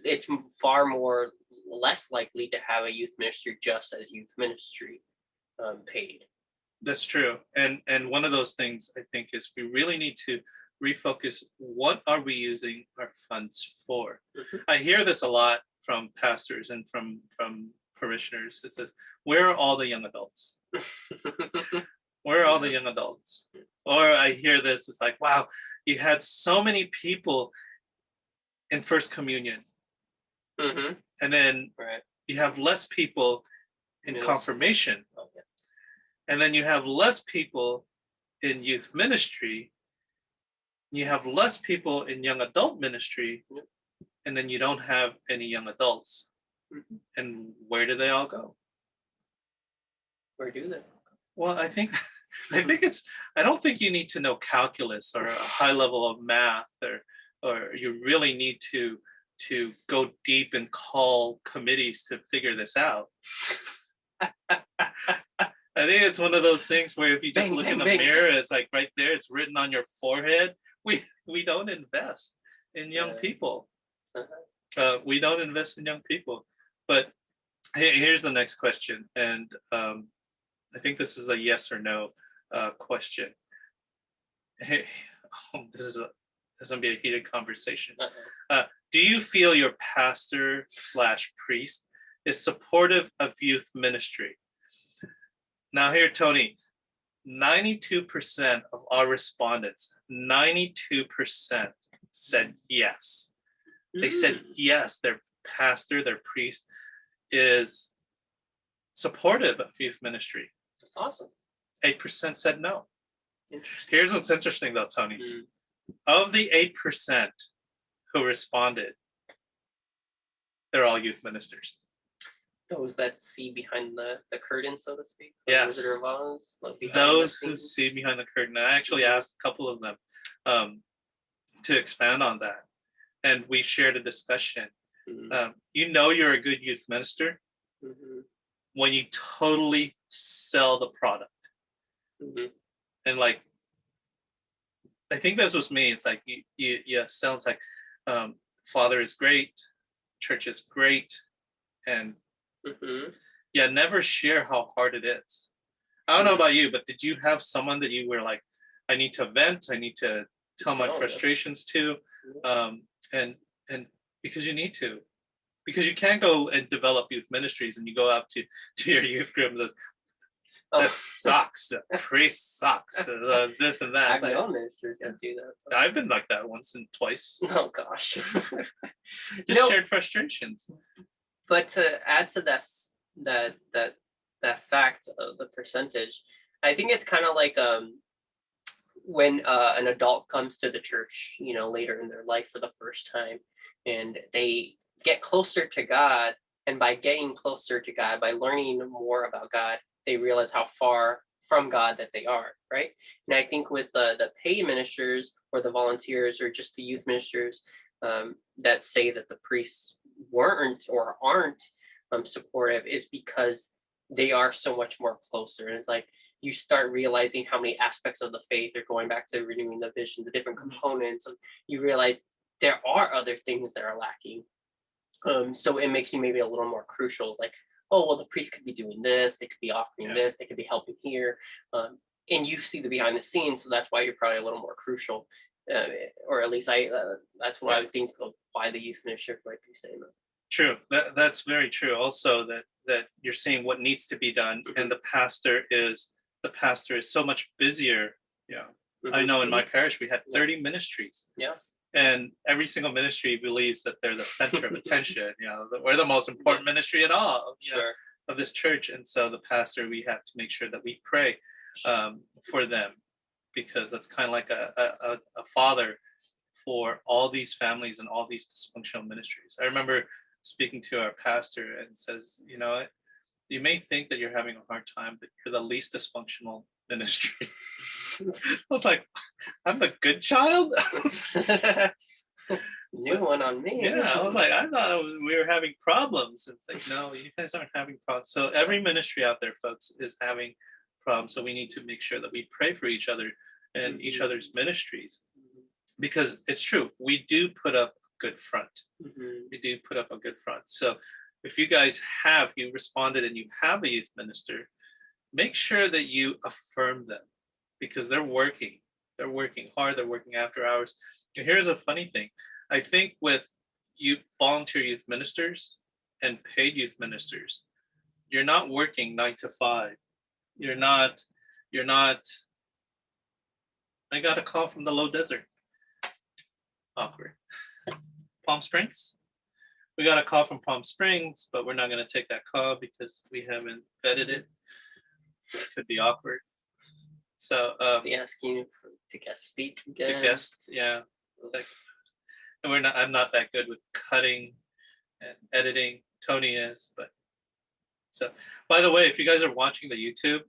It's far more less likely to have a youth ministry just as youth ministry paid. That's true. And one of those things I think is we really need to refocus what are we using our funds for. Mhm. I hear this a lot from pastors and from parishioners. It says, where are all the young adults? Where are all the young adults? Or I hear this, it's like, wow, you had so many people in First Communion, Mm-hmm. and then Right. you have less people in Middle school. confirmation, Oh, yeah. and then you have less people in youth ministry, you have less people in young adult ministry, Yep. and then you don't have any young adults. Mhm. And where do they all go? Where do they? Well, I think I don't think you need to know calculus or a high level of math, or you really need to go deep and call committees to figure this out. I think it's one of those things where if you just Bang, look bang, in the bang. mirror, it's like right there, it's written on your forehead. We don't invest in young Yeah. people. Uh-huh. We don't invest in young people. But here's the next question, and I think this is a yes or no question. Hey, this is gonna be a heated conversation. Uh-oh. Do you feel your pastor / priest is supportive of youth ministry? Now here, Tony, 92% of our respondents, 92% said yes. They said yes, their pastor, their priest is supportive of youth ministry. That's awesome. 8% said no. Interesting. Here's what's interesting though, Tony. Mm. Of the 8% who responded, they're all youth ministers. Those that see behind the curtain, so to speak. The Yes. Wizard of Oz, like behind Those the who scenes. see behind the curtain. I actually asked a couple of them to expand on that. And we shared a discussion. Mhm. You're a good youth minister Mhm. when you totally sell the product. Mhm. And like, I think this was me. It's like you sell. It's like, Father is great, church is great, and Mhm. yeah, never share how hard it is. I don't know about you, but did you have someone that you were like, I need to vent, I need to tell my Oh, yeah. frustrations to, and because you need to, because you can't go and develop youth ministries and you go up to your youth group and says, Oh, this sucks, the priest sucks, this and that. I've It's like, known ministers that do that. I've been like that once and twice. Oh gosh. Just No. shared frustrations. But to add to that fact of the percentage, I think it's kind of like when an adult comes to the church, later in their life for the first time, and they get closer to God, and by getting closer to God, by learning more about God, they realize how far from God that they are, right? And I think with the paid ministers or the volunteers or just the youth ministers that say that the priests weren't or aren't supportive is because they are so much more closer. And it's like you start realizing how many aspects of the faith are going back to renewing the vision, the different components. And you realize there are other things that are lacking. So it makes you maybe a little more crucial, like, oh, well, the priest could be doing this, they could be offering this, they could be helping here. And you see the behind the scenes, so that's why you're probably a little more crucial. Or at least that's what I would think of why the youth minister might be saying that. True. That's very true. Also, that you're seeing what needs to be done, and the pastor is so much busier. Yeah, I know in my parish we had 30 ministries. Yeah. And every single ministry believes that they're the center of attention. That we're the most important ministry at all. Sure. Of this church, and so the pastor, we have to make sure that we pray for them, because that's kind of like a father for all these families and all these dysfunctional ministries. I remember speaking to our pastor and says, you may think that you're having a hard time, but you're the least dysfunctional ministry. I was like, I'm the good child. New one on me. Yeah, I was like, I thought we were having problems. It's like, no, you guys aren't having problems. So every ministry out there, folks, is having problems. So we need to make sure that we pray for each other and each other's ministries, because it's true. We do put up a good front. We do put up a good front. So if you guys you responded and you have a youth minister, make sure that you affirm them, because they're working. They're working hard. They're working after hours. And here's a funny thing. I think with volunteer youth ministers and paid youth ministers, you're not working 9 to 5. You're not. I got a call from the low desert. Awkward. Palm Springs. We got a call from Palm Springs, but we're not going to take that call because we haven't vetted it. It could be awkward. So be asking to guest speak again. To guest, yeah. It's like, and I'm not that good with cutting and editing. Tony is, but so by the way, if you guys are watching the YouTube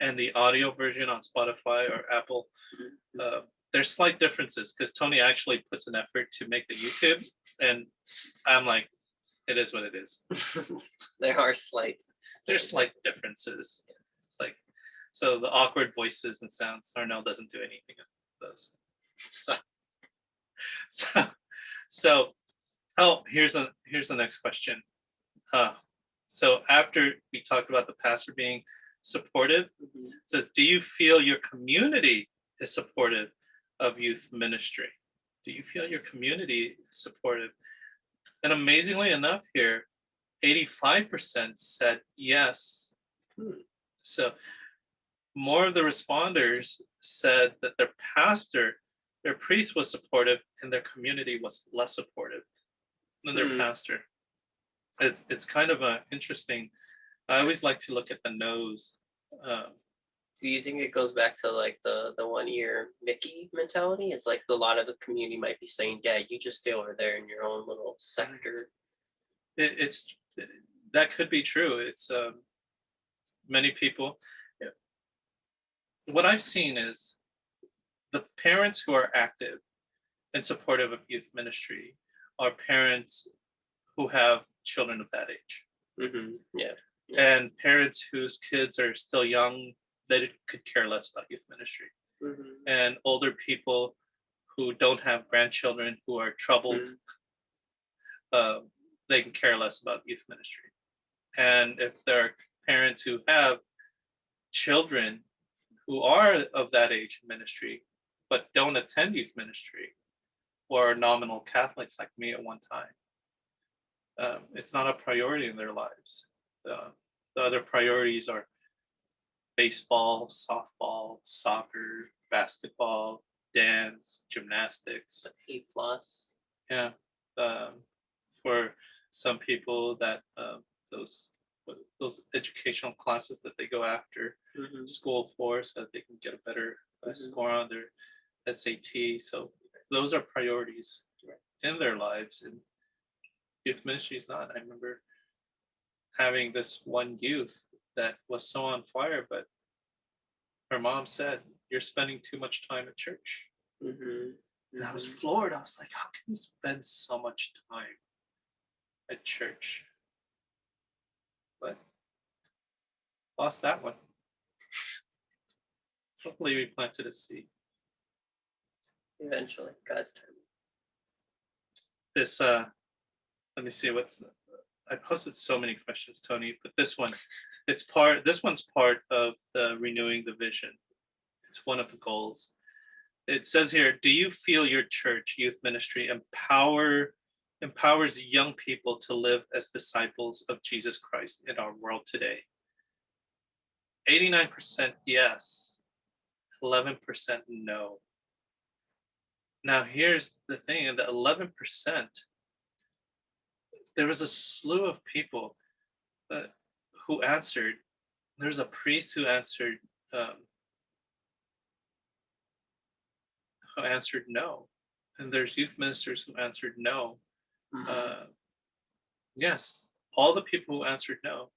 and the audio version on Spotify or Apple, there's slight differences because Tony actually puts an effort to make the YouTube, and I'm like, it is what it is. There are slight. There's slight differences. Yes. It's like, so the awkward voices and sounds, Arnell doesn't do anything of those. So oh, here's the next question. So after we talked about the pastor being supportive, it says, do you feel your community is supportive of youth ministry? Do you feel your community is supportive? And amazingly enough here, 85% said yes. So more of the responders said that their priest was supportive, and their community was less supportive than their pastor. It's kind of a interesting. I always like to look at the no's. Do you think it goes back to like the 1 year Mickey mentality? It's like a lot of the community might be saying, "Yeah, you just stay over there in your own little sector." That could be true. It's many people. What I've seen is the parents who are active and supportive of youth ministry are parents who have children of that age. Yeah. And parents whose kids are still young, they could care less about youth ministry. And older people who don't have grandchildren, who are troubled, they can care less about youth ministry. And if there are parents who have children who are of that age in ministry, but don't attend youth ministry, or are nominal Catholics like me at one time, it's not a priority in their lives. The other priorities are baseball, softball, soccer, basketball, dance, gymnastics. A plus. Yeah. For some people, that those educational classes that they go after school for, so that they can get a better score on their SAT. So those are priorities in their lives, and youth ministry is not. I remember having this one youth that was so on fire, but her mom said, "You're spending too much time at church." And I was floored. I was like, how can you spend so much time at church? But lost that one. Hopefully we planted a seed. Eventually, God's time. This let me see I posted so many questions, Tony, but this one's part of the renewing the vision. It's one of the goals. It says here, do you feel your church youth ministry empower empowers young people to live as disciples of Jesus Christ in our world today? 89% yes, 11% no. Now, here's the thing, in the 11%, there was a slew of people who answered. There's a priest um, who answered no, and there's youth ministers who answered no. Yes, all the people who answered no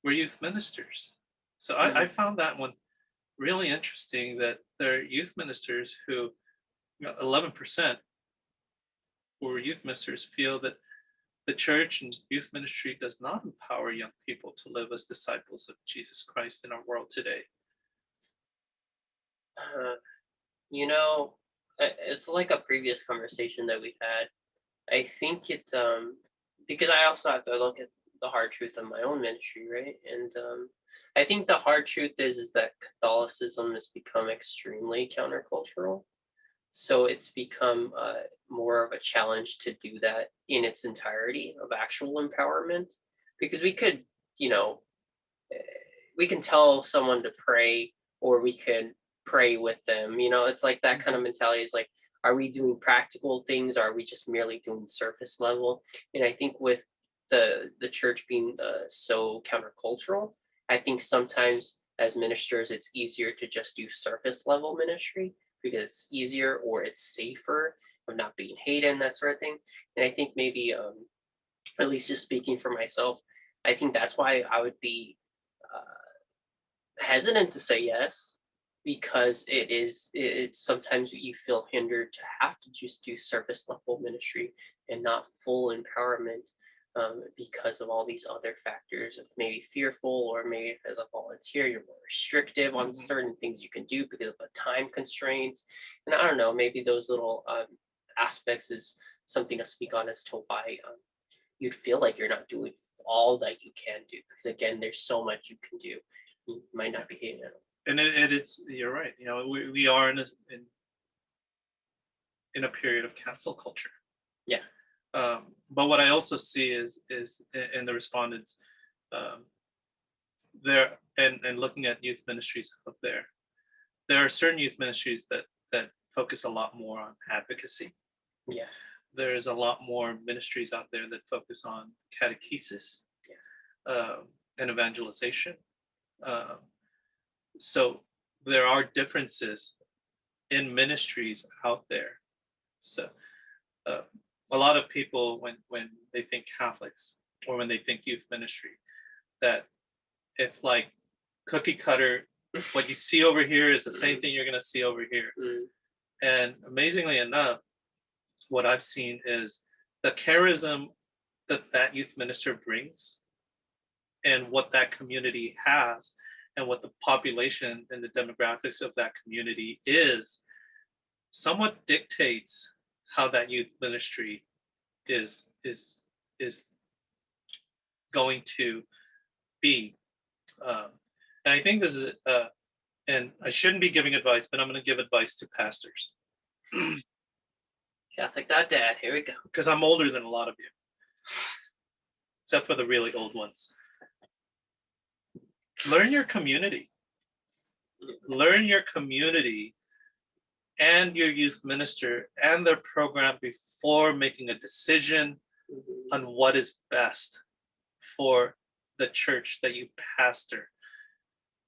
were youth ministers. So I found that one really interesting, that there are youth ministers who, 11% who were youth ministers, feel that the church and youth ministry does not empower young people to live as disciples of Jesus Christ in our world today. You know, it's like a previous conversation that we had. I think it because I also have to look at the hard truth of my own ministry, right? And I think the hard truth is that Catholicism has become extremely countercultural. So it's become more of a challenge to do that in its entirety of actual empowerment, because we could, you know, we can tell someone to pray, or we can pray with them. You know, it's like that kind of mentality is like, are we doing practical things, or are we just merely doing surface level? And I think with the church being so countercultural, I think sometimes as ministers it's easier to just do surface level ministry because it's easier, or it's safer, of not being hated and that sort of thing. And I think maybe at least just speaking for myself, I think that's why I would be hesitant to say yes, because it's sometimes you feel hindered to have to just do surface level ministry and not full empowerment, because of all these other factors of maybe fearful, or maybe as a volunteer you're more restrictive on certain things you can do because of the time constraints. And I don't know, maybe those little aspects is something to speak on as to why you'd feel like you're not doing all that you can do, because again there's so much you can do. You might not be hating it. And it is, you're right. You know, we are in a period of cancel culture. Yeah. But what I also see is in the respondents, there, and looking at youth ministries out there are certain youth ministries that focus a lot more on advocacy. Yeah. There's a lot more ministries out there that focus on catechesis, and evangelization. So there are differences in ministries out there. So a lot of people, when they think Catholics, or when they think youth ministry, that it's like cookie cutter. What you see over here is the same thing you're going to see over here. And amazingly enough, what I've seen is the charism that youth minister brings, and what that community has, and what the population and the demographics of that community is, somewhat dictates how that youth ministry is going to be. And I think this is, and I shouldn't be giving advice, but I'm going to give advice to pastors. Catholic.dad, here we go. Because I'm older than a lot of you, except for the really old ones. Learn your community. Learn your community and your youth minister and their program before making a decision on what is best for the church that you pastor.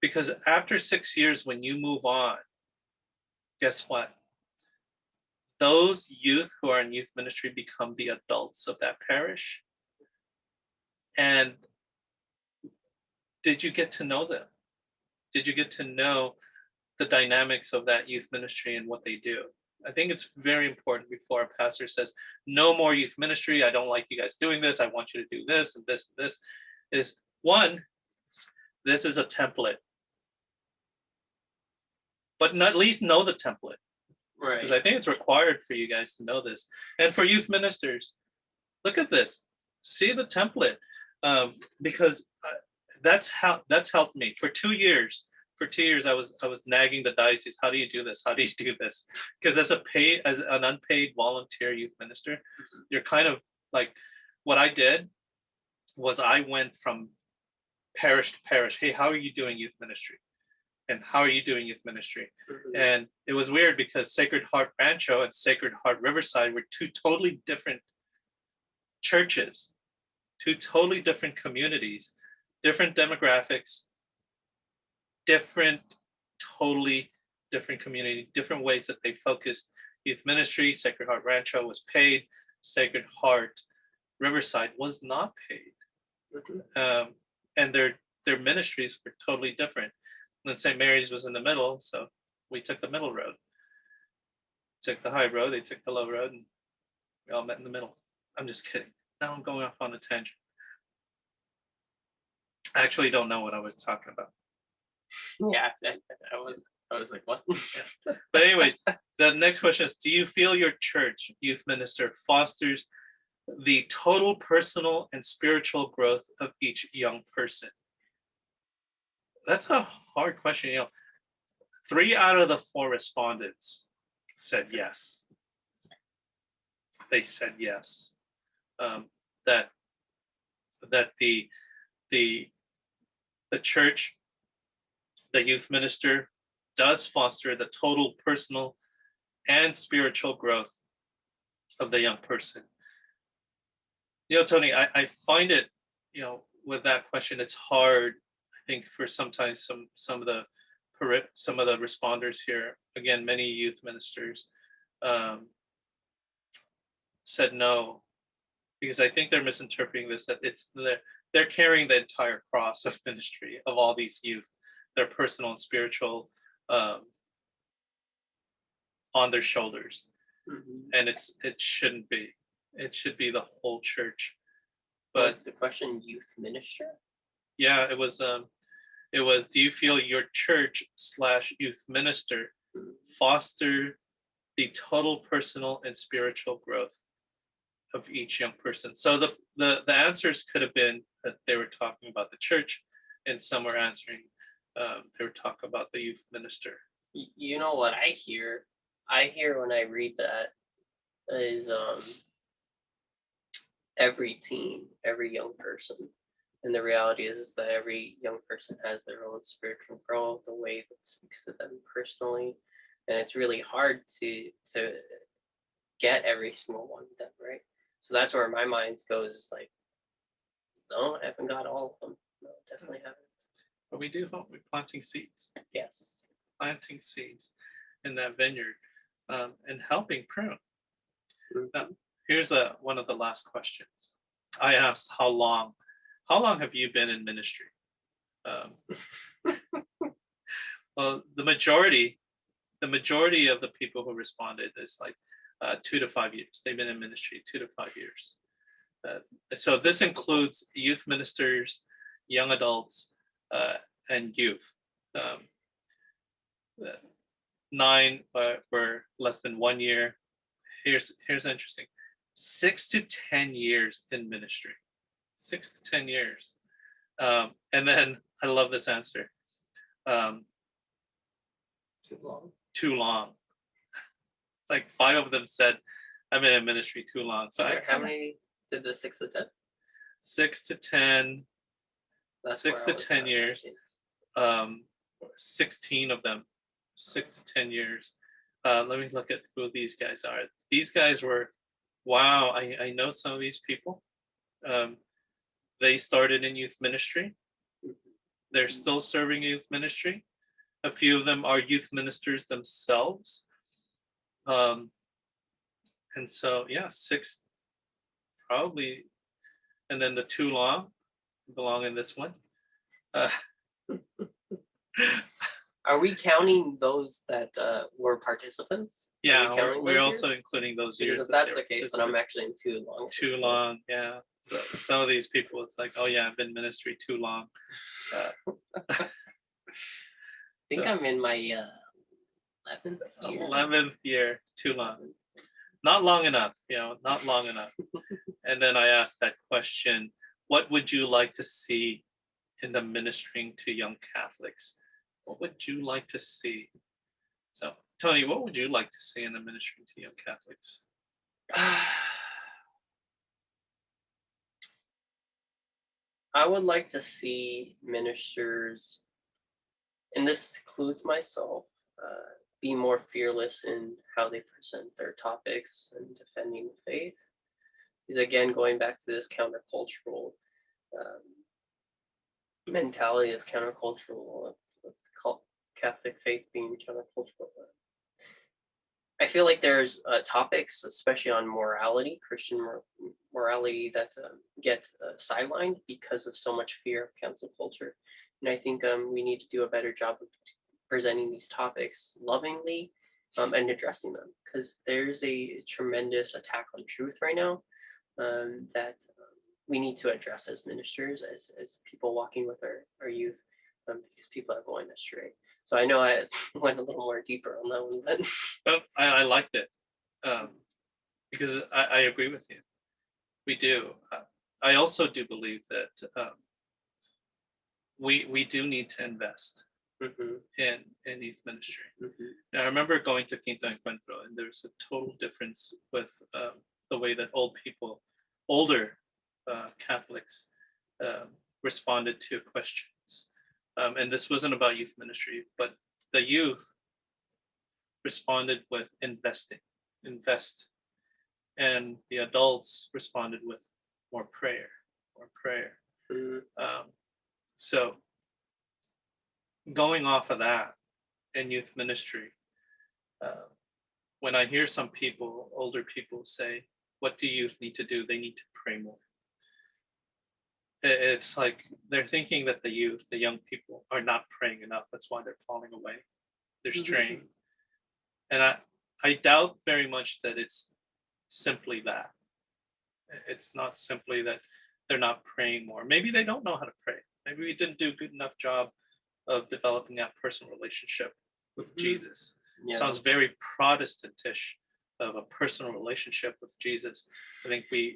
Because after 6 years, when you move on, guess what? Those youth who are in youth ministry become the adults of that parish. And did you get to know them? Did you get to know the dynamics of that youth ministry and what they do? I think it's very important before a pastor says, no more youth ministry. I don't like you guys doing this. I want you to do this and this and this. Is one, this is a template. But at least know the template. Right. Because I think it's required for you guys to know this. And for youth ministers, look at this. See the template. Because that's helped me. For 2 years, for 2 years I was nagging the diocese. How do you do this? How do you do this? Because as an unpaid volunteer youth minister, you're kind of like, what I did was I went from parish to parish. Hey, how are you doing youth ministry? And how are you doing youth ministry? And it was weird because Sacred Heart Rancho and Sacred Heart Riverside were two totally different churches, two totally different communities, different demographics, totally different community, different ways that they focused youth ministry. Sacred Heart Rancho was paid. Sacred Heart Riverside was not paid. And their ministries were totally different. And then St. Mary's was in the middle, so we took the middle road. Took the high road, they took the low road, and we all met in the middle. I'm just kidding. Now I'm going off on a tangent. I actually don't know what I was talking about. Yeah, I was like, what? But anyways, the next question is, do you feel your church youth minister fosters the total personal and spiritual growth of each young person? That's a hard question. 3 out of the 4 respondents said yes. They said yes. That the church, the youth minister, does foster the total personal and spiritual growth of the young person. Tony, I find it, with that question, it's hard. I think for sometimes some of the responders here, again, many youth ministers said no, because I think they're misinterpreting this, that they're carrying the entire cross of ministry of all these youth, their personal and spiritual, on their shoulders. And it shouldn't be. It should be the whole church. But was the question youth minister? Yeah, it was. Do you feel your church / youth minister foster the total personal and spiritual growth of each young person? So the answers could have been that they were talking about the church, and some were answering they were talking about the youth minister. You know what I hear? I hear when I read that is every teen, every young person. And the reality is that every young person has their own spiritual growth, the way that speaks to them personally. And it's really hard to get every single one of them, right? So that's where my mind goes, is like, no, I haven't got all of them. No, definitely haven't. But we do hope we're planting seeds. Yes. Planting seeds in that vineyard, and helping prune. Now, here's one of the last questions. I asked, how long have you been in ministry? Well, the majority of the people who responded is like 2 to 5 years. They've been in ministry 2 to 5 years. So this includes youth ministers, young adults, and youth. 9 for less than 1 year. Here's interesting: 6 to 10 years in ministry. 6 to 10 years. And then I love this answer. Too long. Too long. It's like 5 of them said, I've been in ministry too long. So how many did the 6 to 10? 6 to 10. That's 6 to 10 years. 16 of them. 6 to 10 years. Let me look at who these guys are. These guys were, wow, I know some of these people. They started in youth ministry. They're still serving youth ministry. A few of them are youth ministers themselves. And so, yeah, 6 probably. And then the 2 long belong in this one. Are we counting those that were participants? Yeah, we're also including those years. Because if that's the case, then I'm actually in too long. Too long, yeah. So some of these people, it's like, oh yeah, I've been in ministry too long. I think I'm in my 11th year. 11th year, too long. Not long enough, not long enough. And then I asked that question, what would you like to see in the ministering to young Catholics What would you like to see? So, Tony, what would you like to see in the ministry to young Catholics? I would like to see ministers, and this includes myself, be more fearless in how they present their topics and defending the faith. Because again, going back to this countercultural um, mentality, this countercultural of Catholic faith being countercultural. I feel like there's topics, especially on morality, Christian morality, that get sidelined because of so much fear of cancel culture. And I think we need to do a better job of presenting these topics lovingly and addressing them, because there's a tremendous attack on truth right now that we need to address as ministers, as people walking with our youth, because people are going astray. So I know I went a little more deeper on that one, but Well, I liked it because I agree with you. We do. I also do believe that we do need to invest in youth ministry. Now, I remember going to Quinto Encuentro, and there's a total difference with the way that older Catholics responded to questions. And this wasn't about youth ministry, but the youth responded with invest, and the adults responded with more prayer. So going off of that in youth ministry, when I hear some people, older people say, what do youth need to do? They need to pray more. It's like they're thinking that the young people are not praying enough. That's why they're falling away. They're straying. And I doubt very much that it's simply that. It's not simply that they're not praying more. Maybe they don't know how to pray. Maybe we didn't do a good enough job of developing that personal relationship with Jesus. yeah. Sounds very Protestantish, of a personal relationship with Jesus. I think we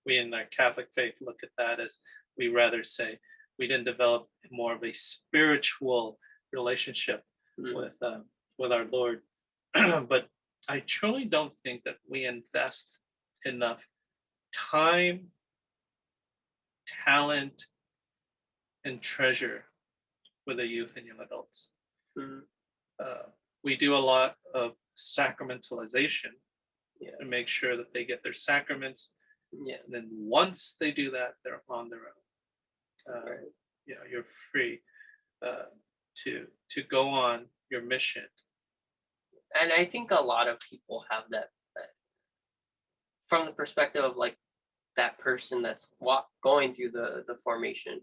in our Catholic faith look at that as, we rather say we didn't develop more of a spiritual relationship with our Lord. But I truly don't think that we invest enough time, talent, and treasure with the youth and young adults. We do a lot of sacramentalization to make sure that they get their sacraments. And then once they do that, they're on their own. You're free to go on your mission. And I think a lot of people have that from the perspective of like that person that's going through the formation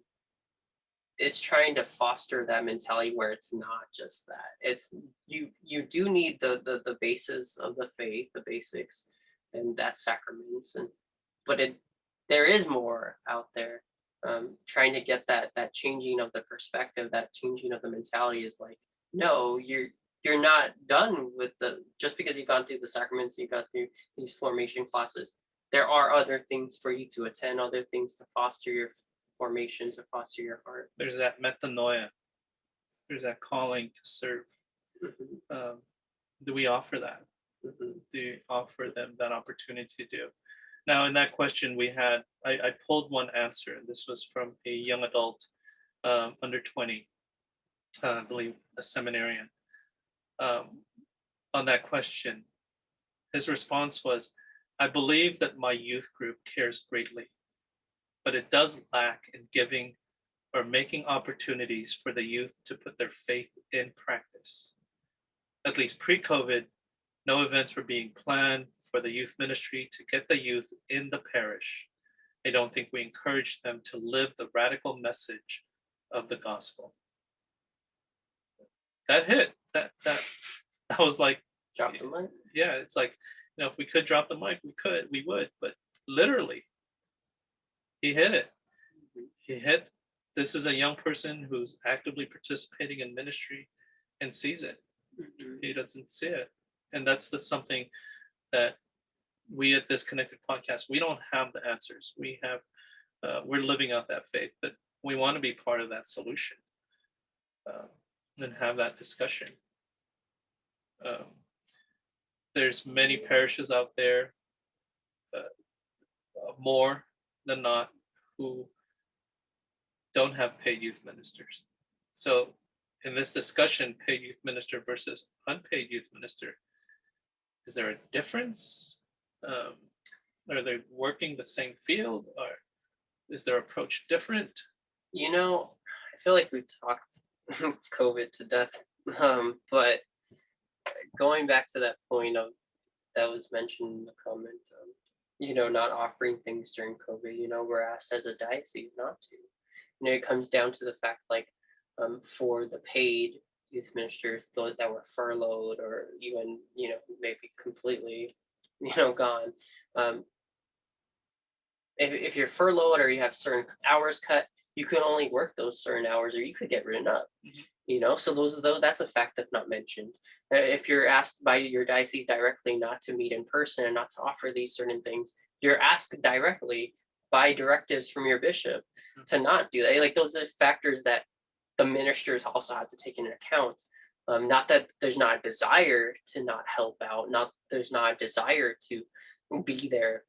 is trying to foster that mentality where it's not just that. It's you do need the basis of the faith, the basics, and that's sacraments, but there is more out there. Trying to get that changing of the perspective, that changing of the mentality is like, no, you're not done with just because you've gone through the sacraments, you got through these formation classes. There are other things for you to attend, other things to foster your formation, to foster your heart. There's that metanoia. There's that calling to serve. Do we offer that? Do you offer them that opportunity to do? Now, in that question we had, I pulled one answer, and this was from a young adult, under 20, I believe a seminarian. On that question, his response was, I believe that my youth group cares greatly, but it does lack in giving or making opportunities for the youth to put their faith in practice. At least pre-COVID, no events were being planned for the youth ministry to get the youth in the parish. I don't think we encourage them to live the radical message of the gospel. That hit. That was like, Drop the mic. Yeah, it's like, if we could drop the mic, we would, but literally, he hit it. This is a young person who's actively participating in ministry and sees it. He doesn't see it. And that's something that we at this Connected Podcast, we don't have the answers. We're living out that faith, but we want to be part of that solution. and have that discussion. There's many parishes out there, more than not, who don't have paid youth ministers. So in this discussion, paid youth minister versus unpaid youth minister, is there a difference? Are they working the same field, or is their approach different? You know, I feel like we've talked COVID to death, but going back to that point of that was mentioned in the comment, not offering things during COVID. We're asked as a diocese not to. It comes down to the fact, like, for the paid youth ministers that were furloughed or even, maybe completely, gone. If you're furloughed or you have certain hours cut, you can only work those certain hours, or you could get written up. So that's a fact that's not mentioned. If you're asked by your diocese directly not to meet in person and not to offer these certain things, you're asked directly by directives from your bishop to not do that. Like, those are factors that the ministers also have to take into account. Not that there's not a desire to not help out, not there's not a desire to be there,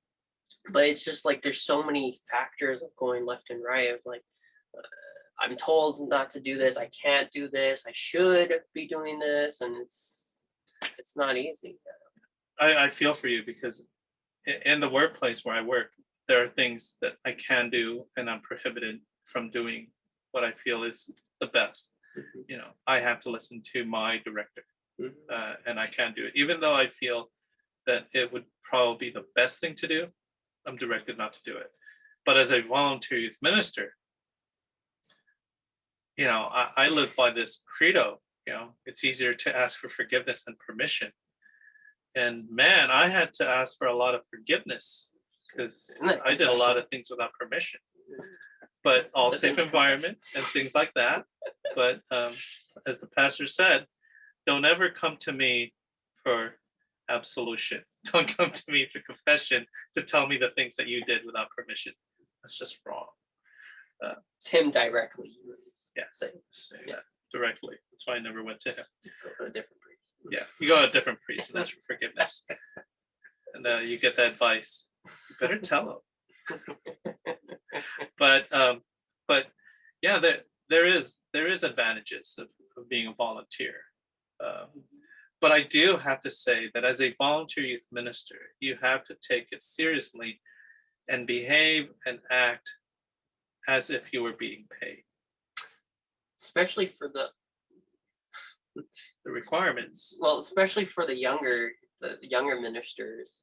but it's just like there's so many factors of going left and right of like, I'm told not to do this, I can't do this, I should be doing this, and it's not easy. I feel for you, because in the workplace where I work, there are things that I can do and I'm prohibited from doing what I feel is the best. I have to listen to my director, and I can't do it. Even though I feel that it would probably be the best thing to do, I'm directed not to do it. But as a volunteer youth minister, I live by this credo. It's easier to ask for forgiveness than permission. And man, I had to ask for a lot of forgiveness because I did a lot of things without permission. But all safe environment and things like that. But as the pastor said, don't ever come to me for absolution. Don't come to me for confession to tell me the things that you did without permission. That's just wrong. Him directly. Yeah, say that directly. That's why I never went to him. Go to a different priest. Yeah, you go to a different priest and ask for forgiveness. And you get the advice. You better tell him. But yeah, there is advantages of being a volunteer. But I do have to say that as a volunteer youth minister, you have to take it seriously and behave and act as if you were being paid. Especially for the requirements. Well, especially for the younger ministers,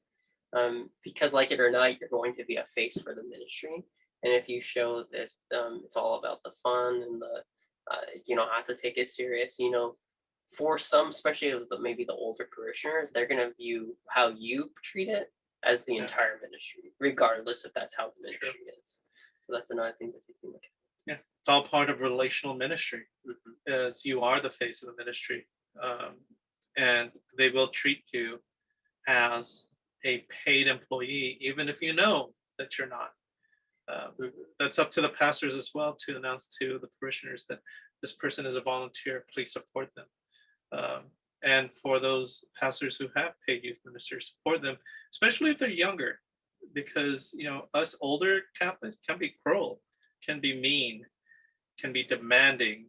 because like it or not, you're going to be a face for the ministry. And if you show that it's all about the fun and you don't have to take it serious, for some, especially maybe the older parishioners, they're going to view how you treat it as the entire ministry, regardless if that's how the ministry is. So that's another thing to take into account. Yeah, it's all part of relational ministry, as you are the face of the ministry, and they will treat you as a paid employee, even if you know that you're not. That's up to the pastors as well to announce to the parishioners that this person is a volunteer, please support them. And for those pastors who have paid youth ministers, support them, especially if they're younger, because us older Catholics can be cruel, can be mean, can be demanding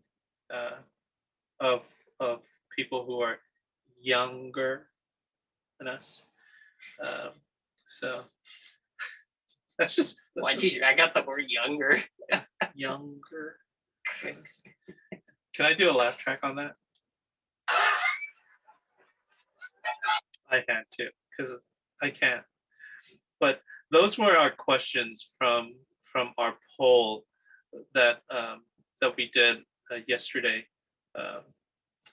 of people who are younger than us. So that's why did you? I got the word younger. Younger. Thanks. Can I do a laugh track on that? I had to, because I can't. But those were our questions from our poll that we did yesterday.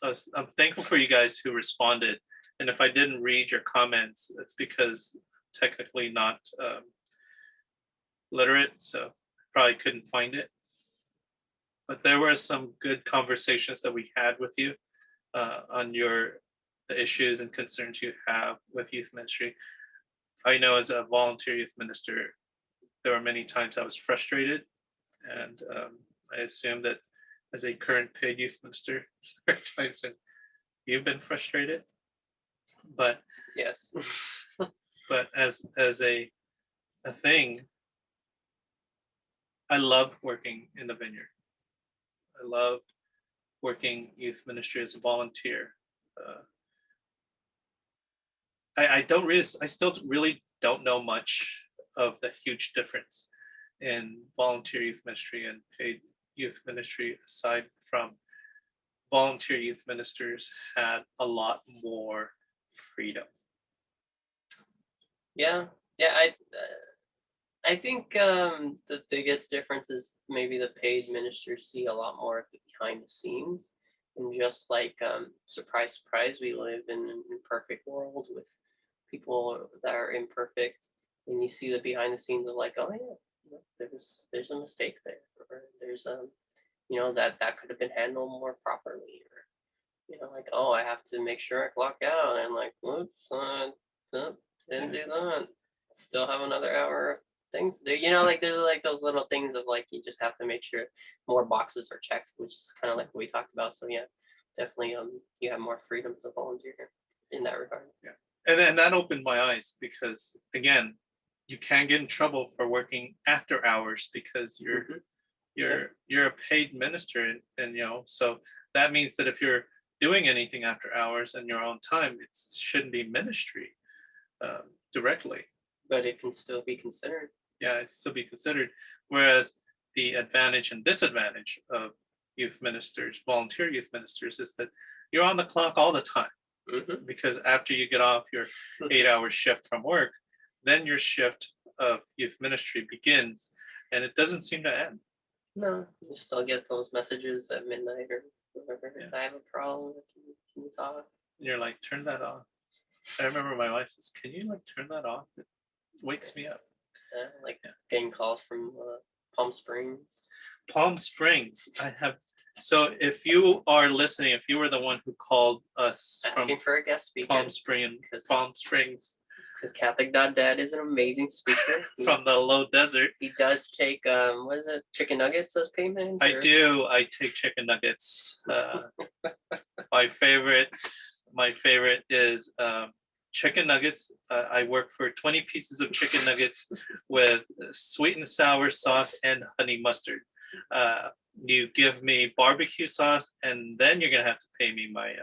I'm thankful for you guys who responded, and if I didn't read your comments, it's because technically not literate, so probably couldn't find it. But there were some good conversations that we had with you on the issues and concerns you have with youth ministry. I know as a volunteer youth minister, there were many times I was frustrated, and I assume that as a current paid youth minister, Tyson, you've been frustrated, but Yes. as a thing, I loved working in the vineyard. I loved working youth ministry as a volunteer. I still really don't know much of the huge difference in volunteer youth ministry and paid youth ministry, aside from volunteer youth ministers had a lot more freedom. Yeah. I think the biggest difference is maybe the paid ministers see a lot more of the behind the scenes, and just like surprise, surprise, we live in an imperfect world with people that are imperfect, and you see the behind the scenes of like, oh yeah, there's a mistake there, or there's that could have been handled more properly, or like, oh, I have to make sure I clock out, and like, whoops, didn't do that. Still have another hour of things to do. Like there's like those little things of like you just have to make sure more boxes are checked, which is kind of like what we talked about. So yeah, definitely you have more freedom as a volunteer in that regard. Yeah. And then that opened my eyes, because again, you can get in trouble for working after hours because you're a paid minister, and so that means that if you're doing anything after hours and your own time, it shouldn't be ministry directly. But it can still be considered. Yeah, it still be considered. Whereas the advantage and disadvantage of youth ministers, volunteer youth ministers, is that you're on the clock all the time. Mm-hmm. Because after you get off your 8-hour shift from work, then your shift of youth ministry begins, and it doesn't seem to end. No, you still get those messages at midnight or whatever. Yeah. I have a problem. Can you talk? And you're like, turn that off. I remember my wife says, "Can you turn that off? It wakes me up." Getting calls from Palm Springs. Palm Springs. So if you are listening, if you were the one who called us asking for a guest speaker, Palm Springs, because Catholic.Dad is an amazing speaker from the low desert. He does take what is it, chicken nuggets as payment? I do. I take chicken nuggets. My favorite is chicken nuggets. I work for 20 pieces of chicken nuggets with sweet and sour sauce and honey mustard. You give me barbecue sauce, and then you're gonna have to pay me my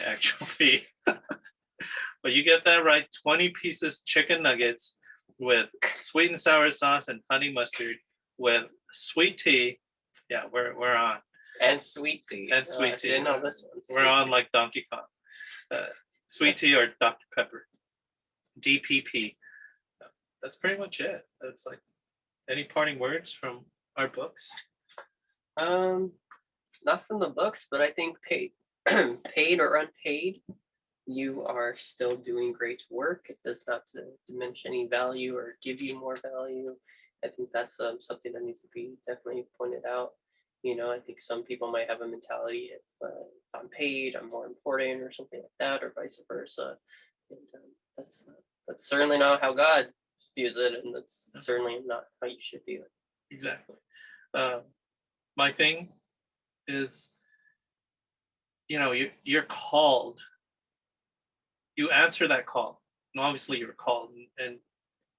actual fee. But you get that right. 20 pieces chicken nuggets with sweet and sour sauce and honey mustard with sweet tea. Yeah, we're on. And sweet tea. And sweet tea. I didn't know this one. We're on like Donkey Kong. Sweet tea or Dr. Pepper. DPP. That's pretty much it. That's like, any parting words from our books? Not from the books, but I think paid or unpaid, you are still doing great work. It does not diminish any value or give you more value. I think that's something that needs to be definitely pointed out. I think some people might have a mentality if I'm paid, I'm more important, or something like that, or vice versa. And that's certainly not how God views it, and that's certainly not how you should view it. Exactly. My thing is, you're called. You answer that call, and obviously you're called, and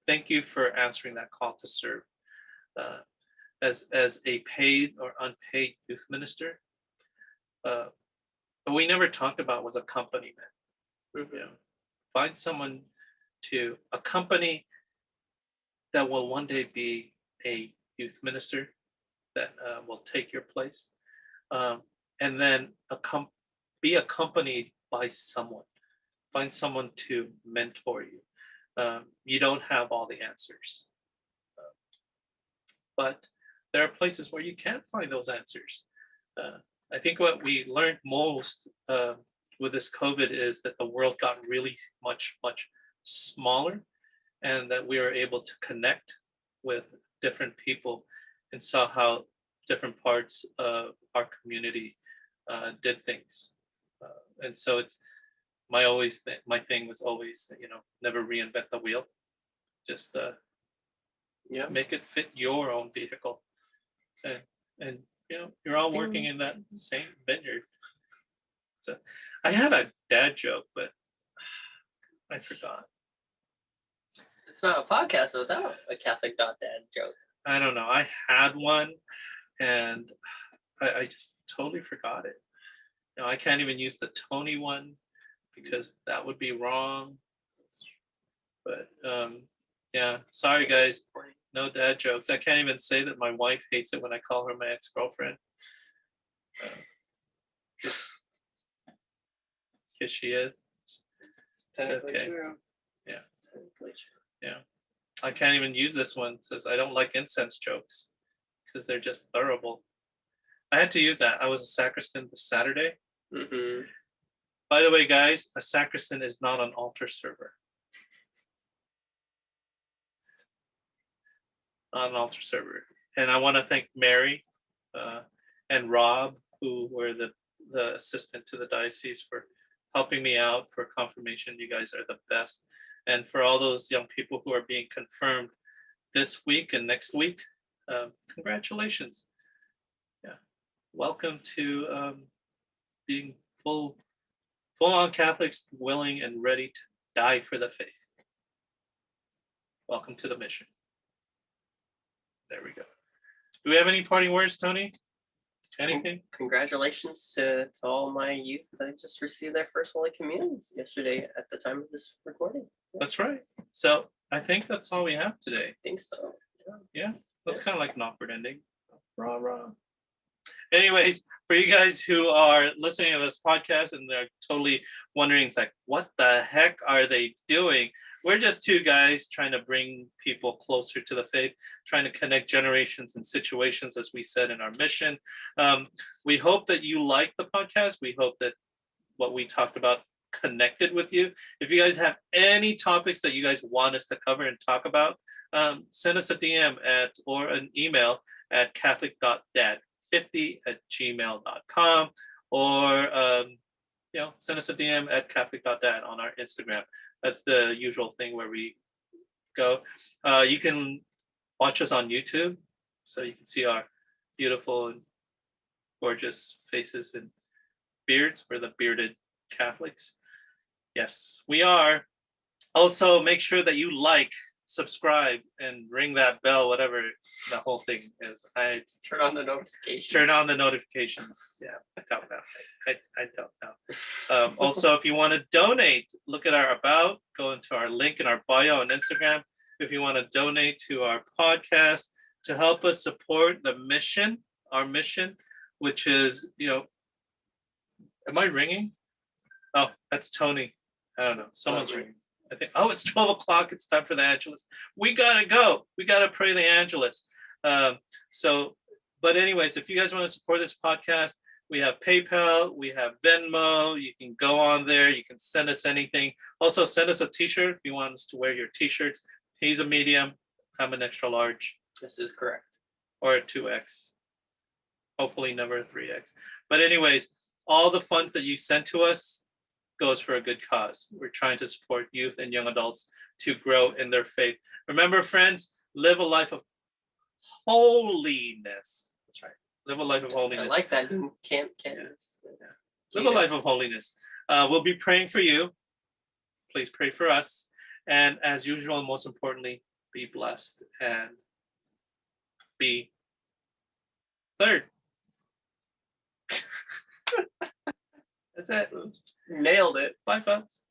thank you for answering that call to serve. As a paid or unpaid youth minister, what we never talked about was accompaniment. Mm-hmm. Find someone to accompany that will one day be a youth minister that will take your place, and then be accompanied by someone. Find someone to mentor you. You don't have all the answers, but there are places where you can find those answers. I think what we learned most with this COVID is that the world got really much, much smaller, and that we were able to connect with different people and saw how different parts of our community did things. And so it's my thing was always, never reinvent the wheel. Just make it fit your own vehicle, and you're all working in that same vineyard. So I had a dad joke, but I forgot. It's not a podcast without a Catholic dad joke. I don't know. I had one, and I just totally forgot it. I can't even use the Tony one because that would be wrong. But yeah, sorry guys, no dad jokes. I can't even say that my wife hates it when I call her my ex-girlfriend. Because she is. It's okay. True. Yeah. Technically true. Yeah. I can't even use this one. It says I don't like incense jokes because they're just horrible. I had to use that. I was a sacristan this Saturday. Mm-hmm. By the way, guys, a sacristan is not an altar server. Not an altar server. And I want to thank Mary and Rob, who were the assistant to the diocese, for helping me out for confirmation. You guys are the best. And for all those young people who are being confirmed this week and next week, congratulations. Yeah. Welcome to being full-on Catholics, willing and ready to die for the faith. Welcome to the mission. There we go. Do we have any parting words, Tony? Anything? Congratulations to all my youth that just received their first Holy Communion yesterday at the time of this recording. That's right. So I think that's all we have today. I think so. Yeah, that's kind of like an awkward ending. Rah, rah. Anyways, for you guys who are listening to this podcast and they're totally wondering, it's like, what the heck are they doing? We're just two guys trying to bring people closer to the faith, trying to connect generations and situations, as we said in our mission. We hope that you like the podcast. We hope that what we talked about connected with you. If you guys have any topics that you guys want us to cover and talk about, send us a DM or an email at catholic.dad50@gmail.com, or send us a DM at catholic.dad on our Instagram. That's the usual thing where we go. You can watch us on YouTube, so you can see our beautiful and gorgeous faces and beards. We're the bearded Catholics. Yes, we are. Also, make sure that you like, subscribe, and ring that bell, whatever the whole thing is. Turn on the notifications. Turn on the notifications. Yeah, I don't know. I don't know. Also, if you want to donate, look at our about, go into our link in our bio on Instagram. If you want to donate to our podcast to help us support the mission, our mission, which is, am I ringing? Oh, that's Tony. I don't know. Someone's ringing. I think, it's 12 o'clock. It's time for the Angelus. We got to go. We got to pray the Angelus. But anyways, if you guys want to support this podcast, we have PayPal, we have Venmo. You can go on there. You can send us anything. Also, send us a t-shirt if you want us to wear your t-shirts. He's a medium. I'm an extra large. This is correct. Or a 2X. Hopefully never a 3X. But anyways, all the funds that you send to us goes for a good cause. We're trying to support youth and young adults to grow in their faith. Remember, friends, live a life of holiness. That's right. Live a life of holiness. I like that new canvas. Yeah. Live a life of holiness. We'll be praying for you. Please pray for us. And as usual, and most importantly, be blessed and be third. That's it. Nailed it. Bye, folks.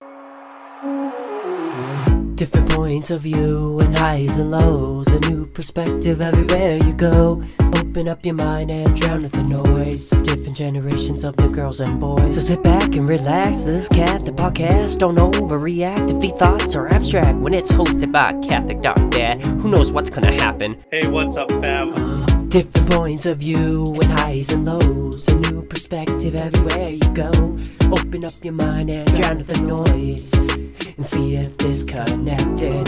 Different points of view and highs and lows, a new perspective everywhere you go. Open up your mind and drown with the noise of different generations of new girls and boys. So sit back and relax, this is Catholic Podcast. Don't overreact if these thoughts are abstract. When it's hosted by Catholic.dad, who knows what's gonna happen? Hey, what's up, fam? Different points of view and highs and lows, a new perspective everywhere you go. Open up your mind and drown with the noise, and see if this connected.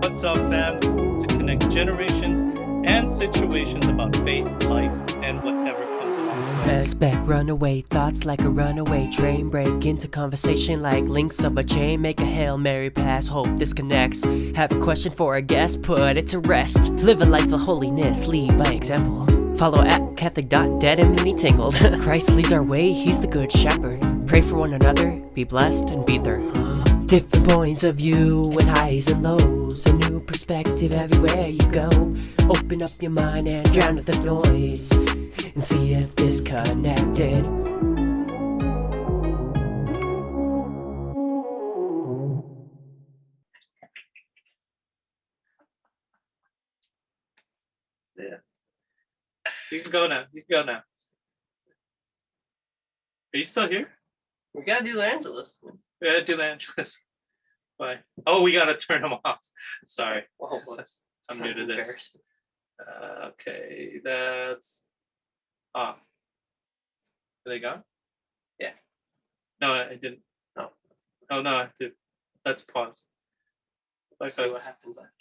What's up, fam? To connect generations and situations about faith, life, and whatever comes along Expect runaway thoughts like a runaway train. Break into conversation like links of a chain. Make a Hail Mary pass, hope this connects. Have a question for a guest, put it to rest. Live a life of holiness, lead by example. Follow at Catholic.dead and mini tangled. Christ leads our way, he's the good shepherd. Pray for one another, be blessed and be there. Different points of view and highs and lows. A new perspective everywhere you go. Open up your mind and drown out the noise. And see if this connected. Yeah. You can go now. You can go now. Are you still here? We gotta do the Angelus. Yeah, do the Angelus. Bye. Oh, we gotta turn them off. Sorry. Whoa, whoops. I'm new to this. Okay, that's off. Are they gone? Yeah. No, I didn't. No. Oh no, I did. Let's pause. Bye, See what folks. happens after.